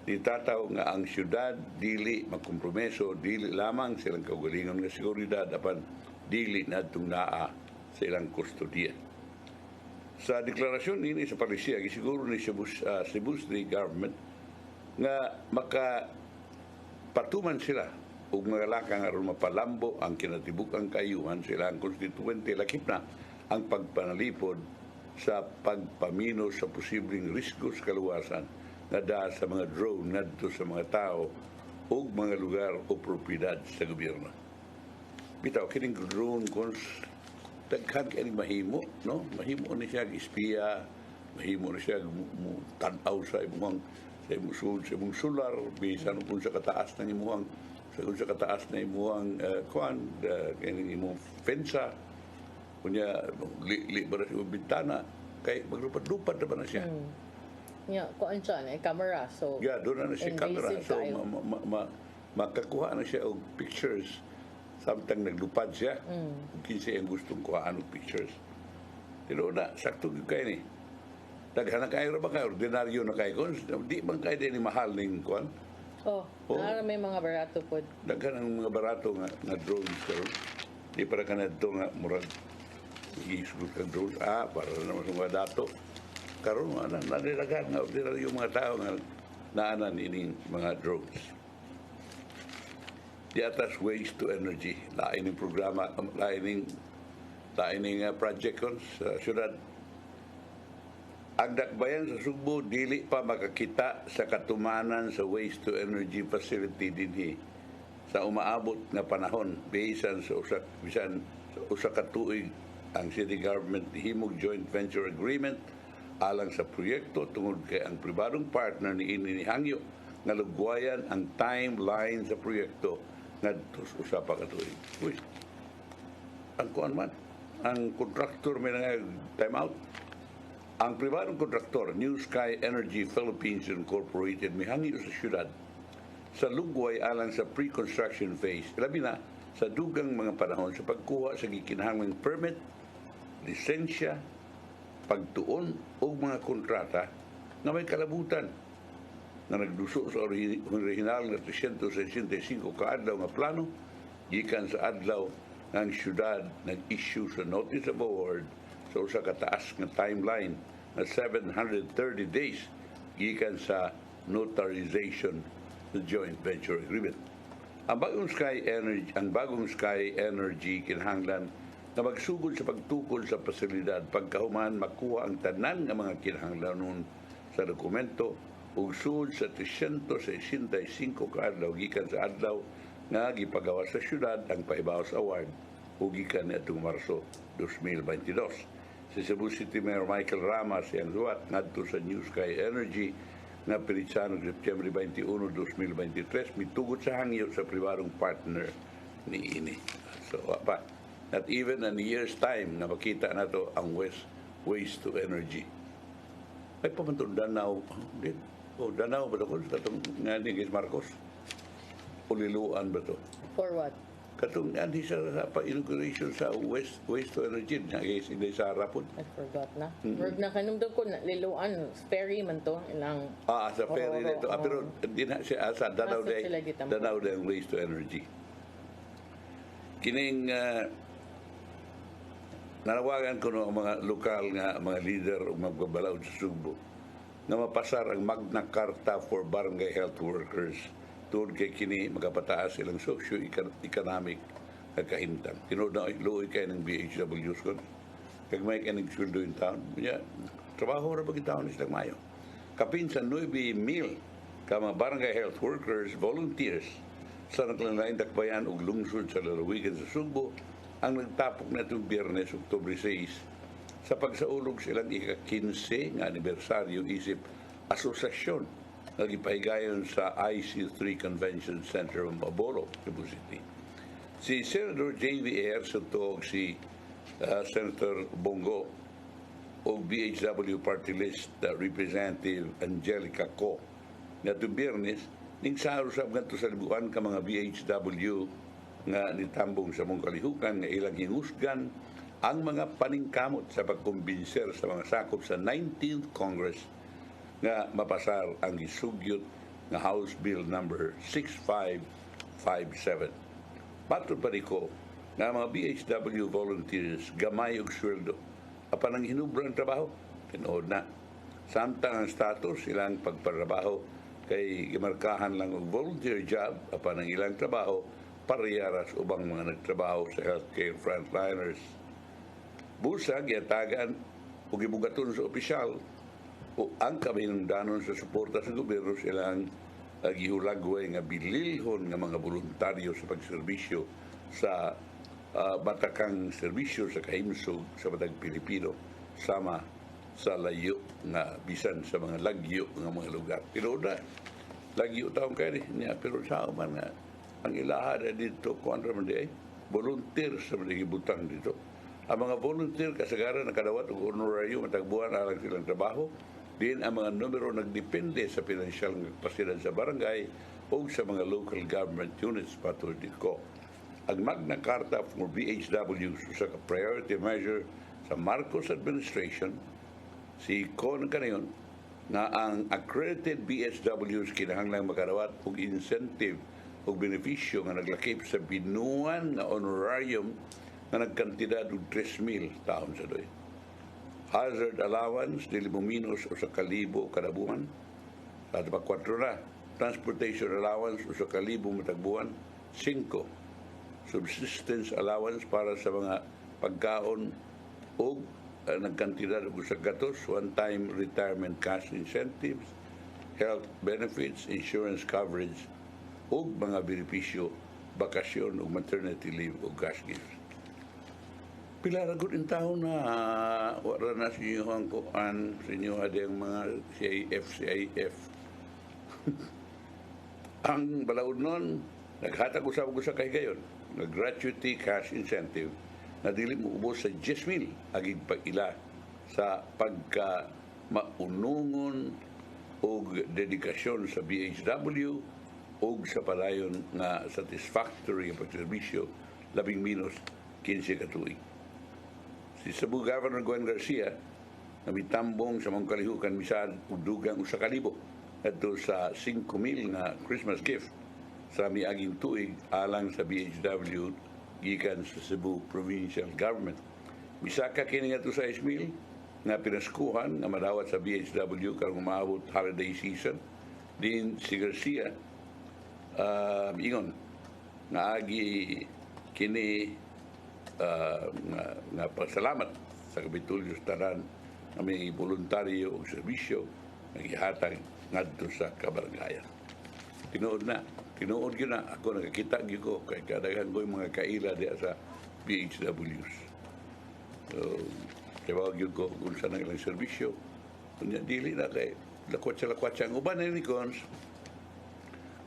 Speaker 2: ditataw nga ang syudad dili magkompromiso dili lamang silang kaugalingon nga seguridad apan dili nadtong naa sa ilang kustodiya. Sa deklarasyon nini sa palisiya gisiguro ni Cebu City Government nga makapatuman sila ug mga lakang aron mapalambo ang kinatibuk-ang kaayuhan sa ilang konstituente lakip na ang pagpanalipod sa pagpamino sa posibleng risgo sa kaluwasan na dahil sa mga drone ngadto sa mga tao ug mga lugar o propiedad sa gobyerno. Bitaw kining drone daghan kay mahimo, no? Mahimo ni siya espiya, mahimo ni siya tan-aw sa imong solar bisan kung sa kataas na imong sa kataas na imong kini imong fensa kunya li bara sa bintana kay maglupad-lupad na ba na siya.
Speaker 3: Kuan siya na camera so.
Speaker 2: Doon na siya camera so makakuha na siya og pictures. Samtang naglupad siya, kinsa ang gustong kuhaan ng pictures. Pero na, sakto kayo ni. Daghan na kayo ba kayo? Ordinaryo na kayo? Di bang kayo din mahal ng kuhaan?
Speaker 3: May mga barato po.
Speaker 2: Daghan ang mga barato nga drones. Di para ka na ito nga murag i-isgot ka drones. Para naman sa mga dato. Karoon, nadilagan nga ordinaryo mga tao nga naanan ining mga drones. Di atas waste to energy, lain ng programa, lain ng project kon sa syudad. Ang dakbayan sa Subo dili pa makakita sa katumanan sa waste to energy facility dinhi sa umaabot nga panahon bisan sa usa ka tuig ang city government himog joint venture agreement alang sa proyekto tungod kay ang pribadong partner ni hangyo nga lugwayan ang timeline sa proyekto ngadto usa pa ka tuig. Uy. Ang kuan man, ang kontraktor may time out. Ang pribadong kontraktor, New Sky Energy Philippines Incorporated, may hangyo sa syudad sa lugway alang sa pre-construction phase. Labi na sa dugang mga panahon sa pagkuha sa gikinahanglang permit, lisensya, pagtuon o mga kontrata na may kalabutan na nagduso sa original na 365 kaadlaw nga plano gikan sa adlaw ng syudad nag-issue sa notice of award sa usa ka taas nga timeline na 730 days gikan sa notarization sa joint venture agreement. Ang bagong Sky Energy kinahanglan na magsugod sa pagtukol sa pasilidad pagkahuman makuha ang tanan nga mga kinahanglanon sa dokumento ug sud sa 365 kaadlaw gikan sa adlaw nga gipagawa sa syudad ang Pahibaos Award ug gikan niadtong Marso 2022. si Cebu City Mayor Michael Rama siyang luwat ngadto sa New Sky Energy nga piritsa noong September 21, 2023 mitugod sa hangyo sa pribadong partner ni ini. So pa, not even in a year's time na makita nato ang waste to energy. Ay pamantun Danao, Danao ba ito? Katong nga ni Gis Marcos? Uliluan ba ito?
Speaker 3: For what?
Speaker 2: Katong nga di sa pa-inauguration sa waste to energy nga guys, hindi sa harapon.
Speaker 3: I forgot na. Word na kanumdum ko na liluan. Ferry man to. Ilang...
Speaker 2: Sa ferry nito. Pero hindi na siya sa Danao
Speaker 3: Asa sila gitamo?
Speaker 2: Danao ang waste to energy. Kining nanawagan ko no ang mga lokal nga mga leader o magbabalaod sa Subo na mapasar ang Magna Carta for Barangay Health Workers tungod kay kini magapataas silang socio-economic na kahintang. Tinood na iluoy kayo ng BHWs ko. Kag may kaning sweldo in town. Trabaho na pag taon silang mayo. Kapin sa 9,000 ka mga barangay health workers, volunteers sa naglanlain dakbayan og lungsod sa lalawigan sa Subo ang nagtapok na itong Biyernes, Oktubre 6 sa pagsaulog silang ika-15 nga anibersaryo isip asosasyon na gipahigayon sa IC3 Convention Center of Mabolo, Cebu City. Si Senator JVR Sotog, si Senator Bongo o BHW Party List Representative Angelica Co na itong Biyernes ning sarusab ngadto sa libuan ka mga BHW nga nitambong sa mong kalihukan nga ilang hingusgan ang mga paningkamot sa pagkumbinser sa mga sakop sa 19th Congress nga mapasar ang gisugyot nga House Bill number 6557. Patod pa ko nga mga BHW volunteers gamay og sweldo apan ang hinubrang trabaho tinuod na samtang ang status ilang pagpatrabaho kay gimarkahan lang og volunteer job apan ang ilang trabaho pariyaras ubang mga nagtrabaho sa healthcare frontliners. Busag yatagan o gibugaton sa opisyal o ang kaminungdanon sa suporta sa gobyerno silang gihulagway nga bililhon nga mga voluntaryo sa pagserbisyo sa batakang serbisyo sa kahimsog sa matag Pilipino sama sa layo nga bisan sa mga lagyo nga mga lugar. Pero na lagyo taong kayo niya pero sa man nga ang ilaha na dito kuan ra man di volunteer sa mga gibutang dito. Ang mga volunteer kasagaran nakadawat og honorarium matagbuan alang silang trabaho. Din ang mga numero nagdepende sa pinansyal nga kapasidan sa barangay o sa mga local government units patod ko. Ang Magna Carta for BHW sa priority measure sa Marcos administration si Con kanayon na ang accredited BHWs kinahanglang makadawat og incentive o benepisyo nga naglakip sa binuan nga honorarium nga nagkantidad og 3,000 taon sa doy. Hazard allowance dili mo minus o sa kalibo kada buwan. At pa 4 na. Transportation allowance o sa kalibo matag buwan 5. Subsistence allowance para sa mga pagkaon o nagkantidad og sa gatos, one-time retirement cash incentives, health benefits, insurance coverage o mga benepisyo, bakasyon o maternity leave o cash gifts. Pila ra gud in taon na wala na sa inyo ang kuan sa inyo adeng mga CIF. Ang balaod nun, naghatag usab ko sa kahigayon, gratuity cash incentive na dili mo ubos sa 10,000 agig pag-ila sa pagka maunungon o dedikasyon sa BHW o sa padayon nga satisfactory ang pagserbisyo labing minus 15 katuig. Si Cebu Governor Gwen Garcia na mitambong sa mga kalihukan misad ug dugang usa ka libo adto sa 5,000 nga Christmas gift sa miaging tuig alang sa BHW gikan sa Cebu Provincial Government. Misaka kini nga to sa 6,000 nga pinaskuhan nga madawat sa BHW karong maabot holiday season. Din si Garcia ingon nga agi kini nga pasalamat sa kapitulyo sa tanan nga may voluntaryo o serbisyo nga gihatag ngadto sa kabarangayan. Tinuod yun na ako nakakita gyud ko kay kadaghan ko yung mga kaila diya sa BHWs. So, Kaya yun ko kung saan ang ilang serbisyo. Kunya, dili na kay lakwat-lakwat ang uban ni Cons.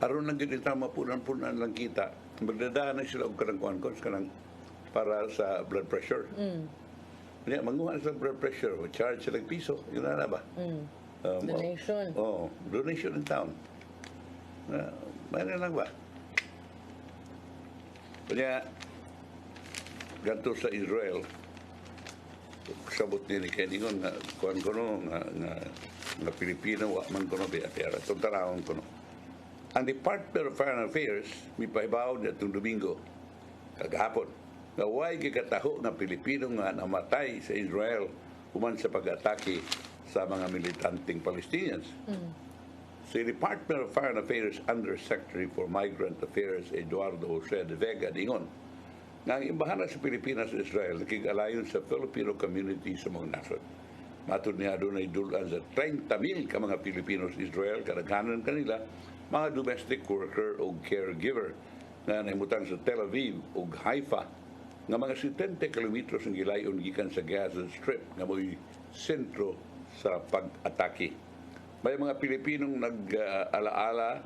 Speaker 2: Aron lang ganito mapunan-punan lang kita. Magdadaan na sila og kanang Cons kanang para sa blood pressure. Kanya, manguha sa blood pressure, charge sila piso. Yun na ba?
Speaker 3: Donation.
Speaker 2: Donation in town. Mayroon lang ba? Kanya, ganito sa Israel, sabot ni Keningon nga kuan kono nga Pilipino wa man kono biya itong tarawon kono. Ang Department of Foreign Affairs may paibaw na itong Domingo kagahapon nga way gigataho nga Pilipino nga namatay sa Israel human sa pag-atake sa mga militanteng Palestinians. Sa Department of Foreign Affairs Undersecretary for Migrant Affairs Eduardo Jose de Vega dingon nga ang imbahana sa Pilipinas sa Israel nakig-alayon sa Filipino community sa mga nasod. Matud niya doon ay dulan sa 30,000 ka mga Pilipino sa Israel, kadaghanan kanila mga domestic worker o caregiver na nahimutang sa Tel Aviv o Haifa nga mga 70 kilometros ang gilayon gikan sa Gaza Strip nga mo'y sentro sa pag-atake. May mga Pilipinong nag-alaala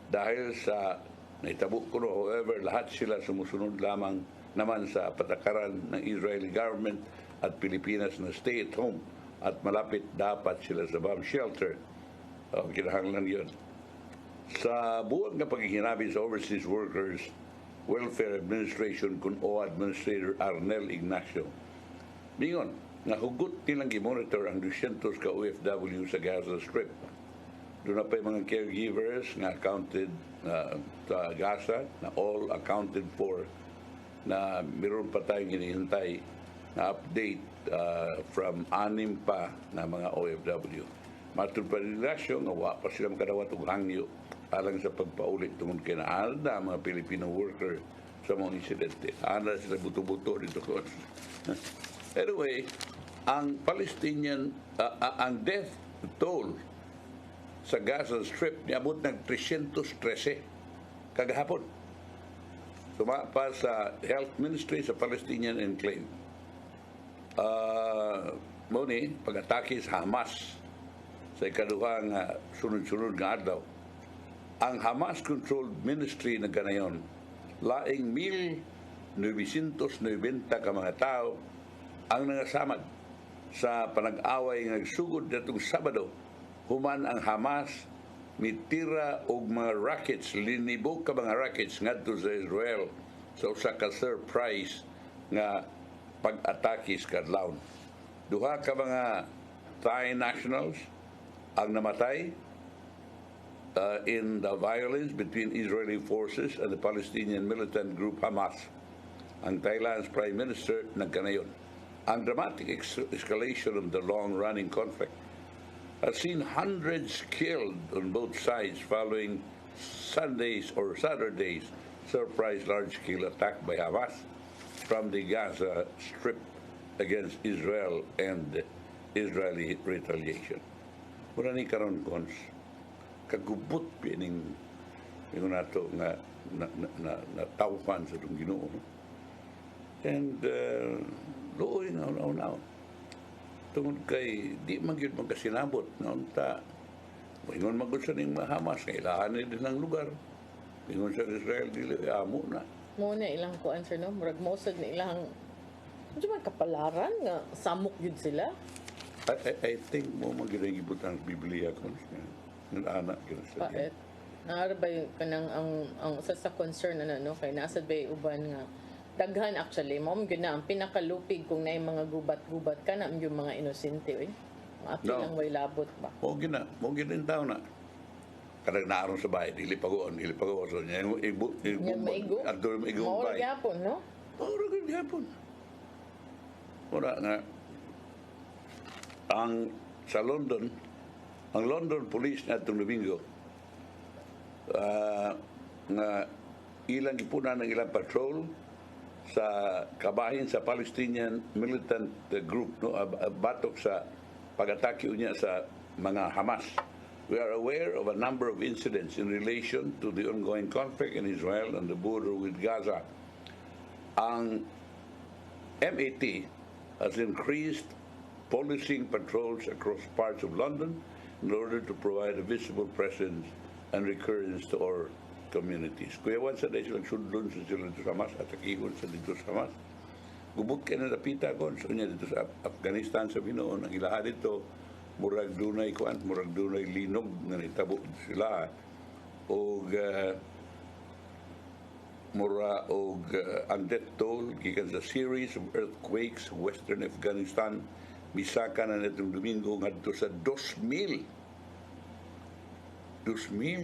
Speaker 2: dahil sa naitabo ko no, however, lahat sila sumusunod lamang naman sa patakaran ng Israeli government at Pilipinas na stay at home at malapit dapat sila sa bomb shelter. Kinahanglan yun. Sa buwan nga paghihinabi sa Overseas Workers Welfare Administration kun o Administrator Arnel Ignacio, mingon nga hugot nilang gimonitor ang 200 ka OFW sa Gaza Strip. Doon na pa yung mga caregivers nga accounted sa Gaza na all accounted for na meron pa tayong hinihintay na update from 6 pa na mga OFW. Matud pa rin rasyo nga wa pa sila makadawat og hangyo alang sa pagpaulit tungod kay naanda mga Filipino worker sa mga insidente. Ana sila buto-buto dito ko. Anyway, ang Palestinian, ang death toll sa Gaza Strip niabot ng 313 kagahapon. Sumapa sa Health Ministry sa Palestinian Enclave. Muni, pag-atake sa Hamas sa ikaduhang sunod-sunod nga adlaw. Ang Hamas-controlled ministry na ganayon, laing 1,990 ka mga tao ang nangasamad sa panag-away nga nagsugod datong Sabado. Human ang Hamas mitira og mga rockets, linibog ka mga rockets ngadto sa Israel sa usa ka surprise nga pag-atake sa kadlawon. Duha ka mga Thai nationals ang namatay in the violence between Israeli forces and the Palestinian militant group Hamas. Ang Thailand's Prime Minister nagkanayon. Ang dramatic escalation of the long-running conflict has seen hundreds killed on both sides following Sunday's or Saturday's surprise large-scale attack by Hamas from the Gaza Strip against Israel and Israeli retaliation. Muna ni karon Cons, kagubot pining yung nato nga natawhan sa itong Ginoo. And looy nga unaw. Tungod kay di man gyud magkasinabot na unta. Ingon magud sa ning Hamas kailangan din ng lugar. Ingon sa Israel dili amo na.
Speaker 3: Mo na ilang kuan sir no, murag mosad na ilang medyo man kapalaran nga samok gyud sila.
Speaker 2: I think mo magigibot ang Biblia Cons. Ng anak gyud sa
Speaker 3: Paet. Naarabay kanang ang sa concern no kay nasad bay uban nga daghan actually mo gyud na ang pinakalupig kung naay mga gubat-gubat kana yung mga inosente oy. Ato lang way labot ba.
Speaker 2: Mo gina in taon na. Kanang naaron sa bahay dili pagoon so nya ibu adto maigo
Speaker 3: mo
Speaker 2: bahay.
Speaker 3: gyapon no?
Speaker 2: Ora gyapon. Ora nga ang sa London, ang London Police na itong Domingo nga ilang ipunan ng ilang patrol sa kabahin sa Palestinian militant group no batok sa pag-atake unya sa mga Hamas. We are aware of a number of incidents in relation to the ongoing conflict in Israel and the border with Gaza. Ang MAT has increased policing patrols across parts of London in order to provide a visible presence and recurrence to our communities. Kuya Juan, sa dahil silang sundon sa sila dito sa Hamas at akihon sa dito sa Hamas. Gubot ka na napita ko, so niya dito sa Afghanistan sa Binoon, ang ilaha dito, murag dunay kuan, murag dunay linog nga nitabo sila og mura og ang death toll gikan sa series of earthquakes sa western Afghanistan misaka na netong Domingo ngadto sa 2,000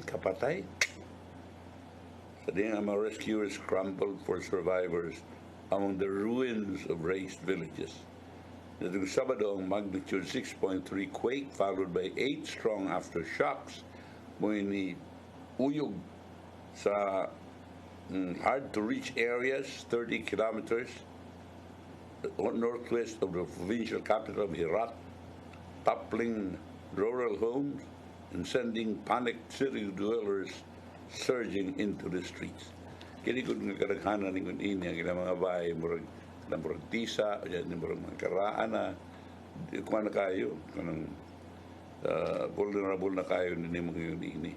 Speaker 2: kapatay. Sa diyan ang mga rescuers scrambled for survivors among the ruins of razed villages. Nitong Sabado, ang magnitude 6.3 quake followed by 8 strong aftershocks mo ni uyog sa hard-to-reach areas 30 kilometers northwest of the provincial capital of Herat, toppling rural homes and sending panicked city dwellers surging into the streets. Kini kung nagkaraghanan ng ini ang ilang mga bahay, murag tisa, murag mga karaan na, kuha na kayo, kanang vulnerable na kayo ni mga yun ini.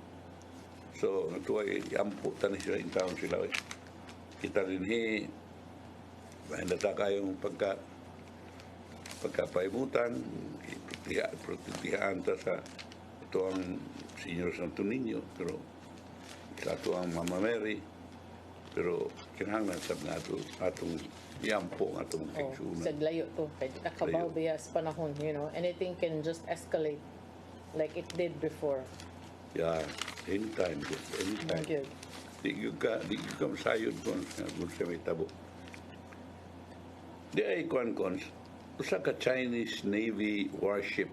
Speaker 2: So, natuwa ampo tanis sila in town sila. Kita rin mahanda kayong pagkapaibutan, protektihaan ta sa ito ang Senior Santo Niño, pero ito ang Mama Mary, pero kinahanglan sa atong yampo, atong kaigsunan.
Speaker 3: Sa layo to, kahit nakabaw biya sa panahon, anything can just escalate like it did before.
Speaker 2: Yeah, anytime.
Speaker 3: Good.
Speaker 2: Di ka masayod kung siya may tabo. Di ay kwan, usa ka Chinese Navy warship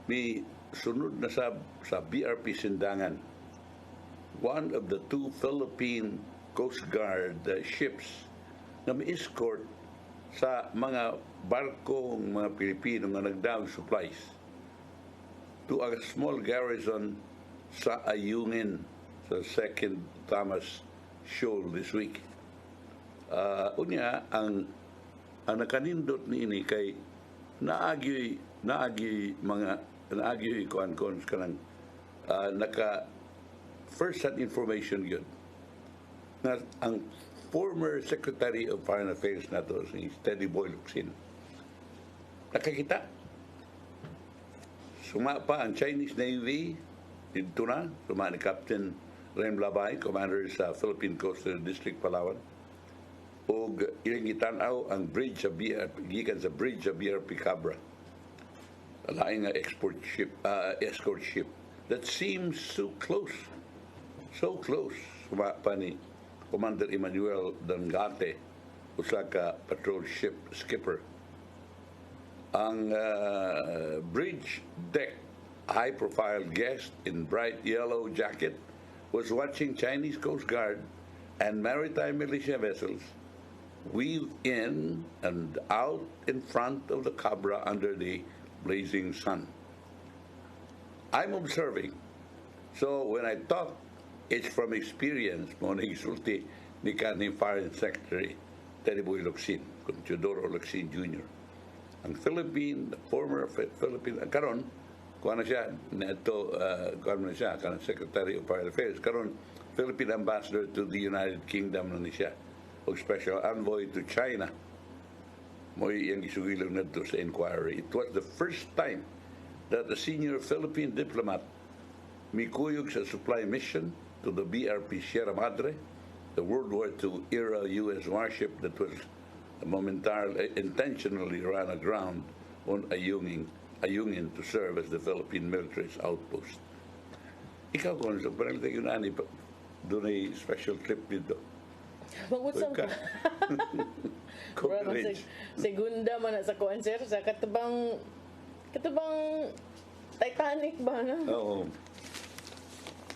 Speaker 2: may sunod na sa BRP Sindangan. One of the 2 Philippine Coast Guard ships na may escort sa mga barkong mga Pilipino nga nagdaog supplies to a small garrison sa Ayungin sa 2nd Thomas Shoal this week. Unya ang nakanindot niini kay naagi kuan kanang naka first hand information yun na ang former Secretary of Foreign Affairs nato si Teddy Boy Locsin nakakita suma pa ang Chinese Navy dito na suma ni Captain Rem Labay, commander sa Philippine Coastal District Palawan, og ilang gitanaw ang bridge sa gikan sa bridge sa BRP Cabra, laing nga escort ship that seems so close suma pa ni Commander Emmanuel Dangate, usa ka patrol ship skipper. Ang bridge deck high-profile guest in bright yellow jacket was watching Chinese Coast Guard and maritime militia vessels weave in and out in front of the Cabra under the blazing sun. I'm observing, so when I talk, it's from experience. Mo nagsulti ni kaning Foreign Secretary Teddy Boy Locsin, kung Teodoro Locsin Jr. Ang former Philippine, karon kuha na siya, kanang Secretary of Foreign Affairs, karon Philippine Ambassador to the United Kingdom na siya, o Special Envoy to China. Mo iyang gisugilang na sa inquiry. It was the first time that a senior Philippine diplomat mikuyog sa supply mission to the BRP Sierra Madre, the World War II era U.S. warship that was momentarily, intentionally ran aground on Ayungin to serve as the Philippine military's outpost. Ikaw, Gonzo, parang tayo na ani, doon ay special trip dito.
Speaker 3: Mag-usap ka. Segunda man sa concert, sa katubang Titanic ba na?
Speaker 2: Oo.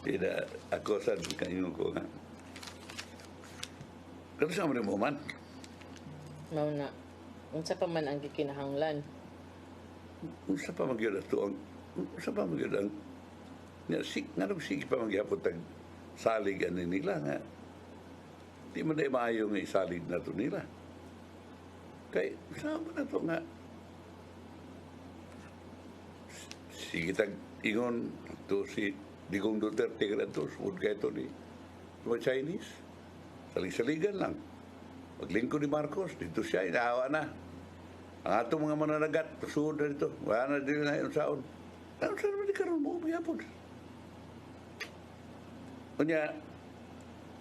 Speaker 2: Tidak, ako sa kanino ko nga. Kasi sa mga mo man.
Speaker 3: Mao na. Unsa pa man ang gikinahanglan?
Speaker 2: Unsa pa magyud ang sige pa magyapon tag salig ani nila nga di man ay maayo nga isalig na to nila kay sama na to nga Sige tag ingon to si Digong Duterte kada to sud kay to ni mga Chinese. Salig-saligan lang. Paglingkod ni Marcos, dito siya, inaawa na. Ang atong mga mananagat, suod na dito. Wala na din na yung saon. Ano sa naman di karoon mo, biyapon? Kunya,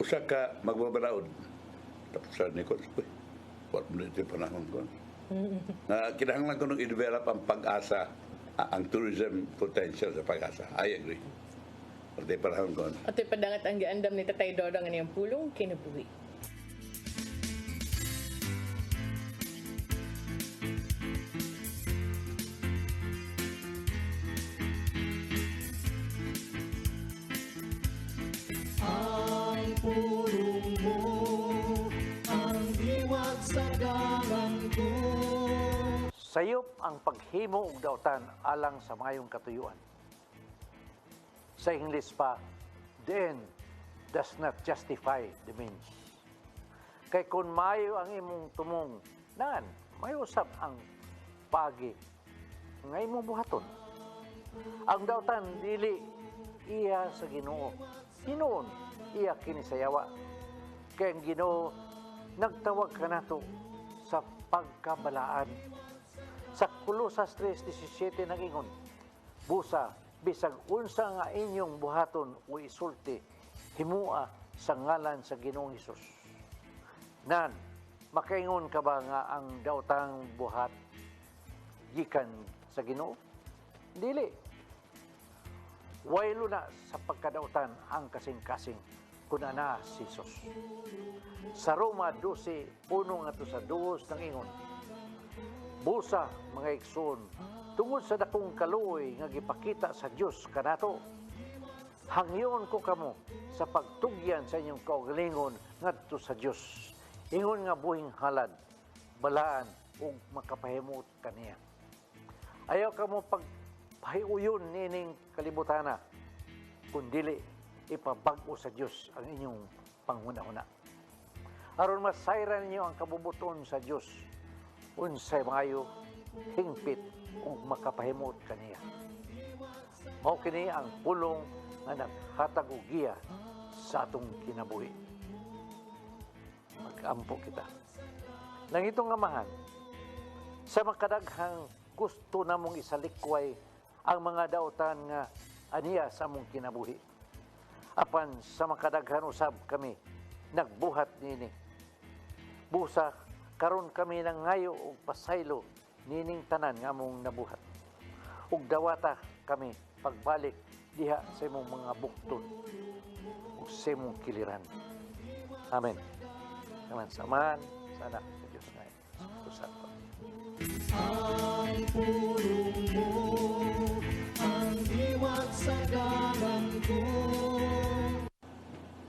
Speaker 2: usa ka magbabalaod. Tapos sa Nicole, what mo dito yung panahon ko? Kinahanglan ko nung i-develop ang pag-asa, ang tourism potential sa pag-asa. I agree. Pati panahon ko.
Speaker 3: At padangat ang giandam ni Tatay Dodong ang iyang pulong kinabuhi.
Speaker 1: Ang pulong mo, ang diwat sa galang ko.
Speaker 5: Sayop ang paghimo og dautan alang sa mayong katuyuan. Sa English pa, the end does not justify the means. Kay kung mayo ang imong tumong, nan, may usab ang pagi nga imong buhaton. Ang dautan dili iya sa Ginoo. Hinoon iya kini sa yawa. Kay ang Ginoo nagtawag kanato sa pagkabalaan. Sa Kolosas 3:17 nagingon, busa bisag unsa nga inyong buhaton o isulti, himua sa ngalan sa Ginoong Hesus. Nan, makaingon ka ba nga ang daotang buhat gikan sa Ginoo? Dili. Waylo na sa pagkadautan ang kasing-kasing kuna na si Hesus. Sa Roma 12:1 ngadto sa 2 nang ingon, busa mga igsoon, tungod sa dakong kaluoy nga gipakita sa Dios kanato, hangyon ko kamo sa pagtugyan sa inyong kaugalingon ngadto sa Dios. Ingon nga buhing halad, balaan ug makapahimot kaniya. Ayaw kamo pagpahiuyon nining kalibutana, kundili ipabag-o sa Dios ang inyong panghuna-huna. Aron masayran ninyo ang kabubuton sa Dios, unsay maayo, hingpit ug makapahimot kaniya. Mao kini ang pulong nga naghatag og giya sa atong kinabuhi. Mag-ampo kita. Nang itong amahan, sa makadaghang gusto namong isalikway ang mga dautan nga aniya sa among kinabuhi. Apan sa makadaghan usab kami nagbuhat nini. Busa karon kami nangayo og pasaylo nining tanan nga among nabuhat. Ug dawata kami pagbalik diha sa imong mga bukton ug sa imong kiliran. Amen. Amen. Samahan sa anak sa Diyos na Espiritu Santo.
Speaker 1: Ang pulong mo, ang diwat sa galang ko.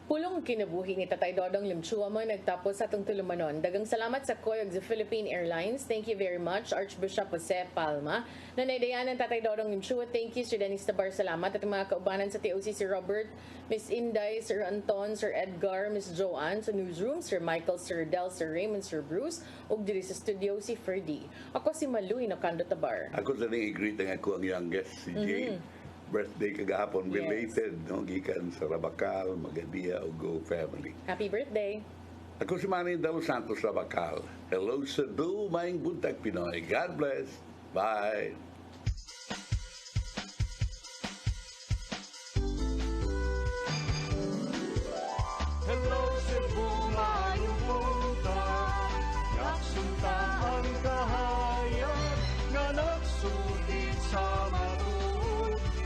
Speaker 3: Pulong kinabuhi ni Tatay Dodong Limchua mo nagtapos sa atong tulumanon. Dagang salamat sa Koyog sa Philippine Airlines. Thank you very much, Archbishop Jose Palma. Nanaydayanan Tatay Dodong Limchua. Thank you, Sir Dennis Tabar. Salamat. At mga kaubanan sa TOC, Sir Robert, Miss Inday, Sir Anton, Sir Edgar, Miss Joanne sa newsroom, Sir Michael, Sir Del, Sir Raymond, Sir Bruce, ug diri sa studio si Ferdy. Ako si Maluy na Kando Tabar.
Speaker 2: Ako sa i-greet ang ako ang youngest, si Jay. Birthday kagahapon, belated, no? Gikan sa Rabakal, Magadia, o Go Family.
Speaker 3: Happy birthday!
Speaker 2: Ako si Manny Dal Santos Rabakal. Hello Cebu, Maayong Buntag Pinoy. God bless. Bye.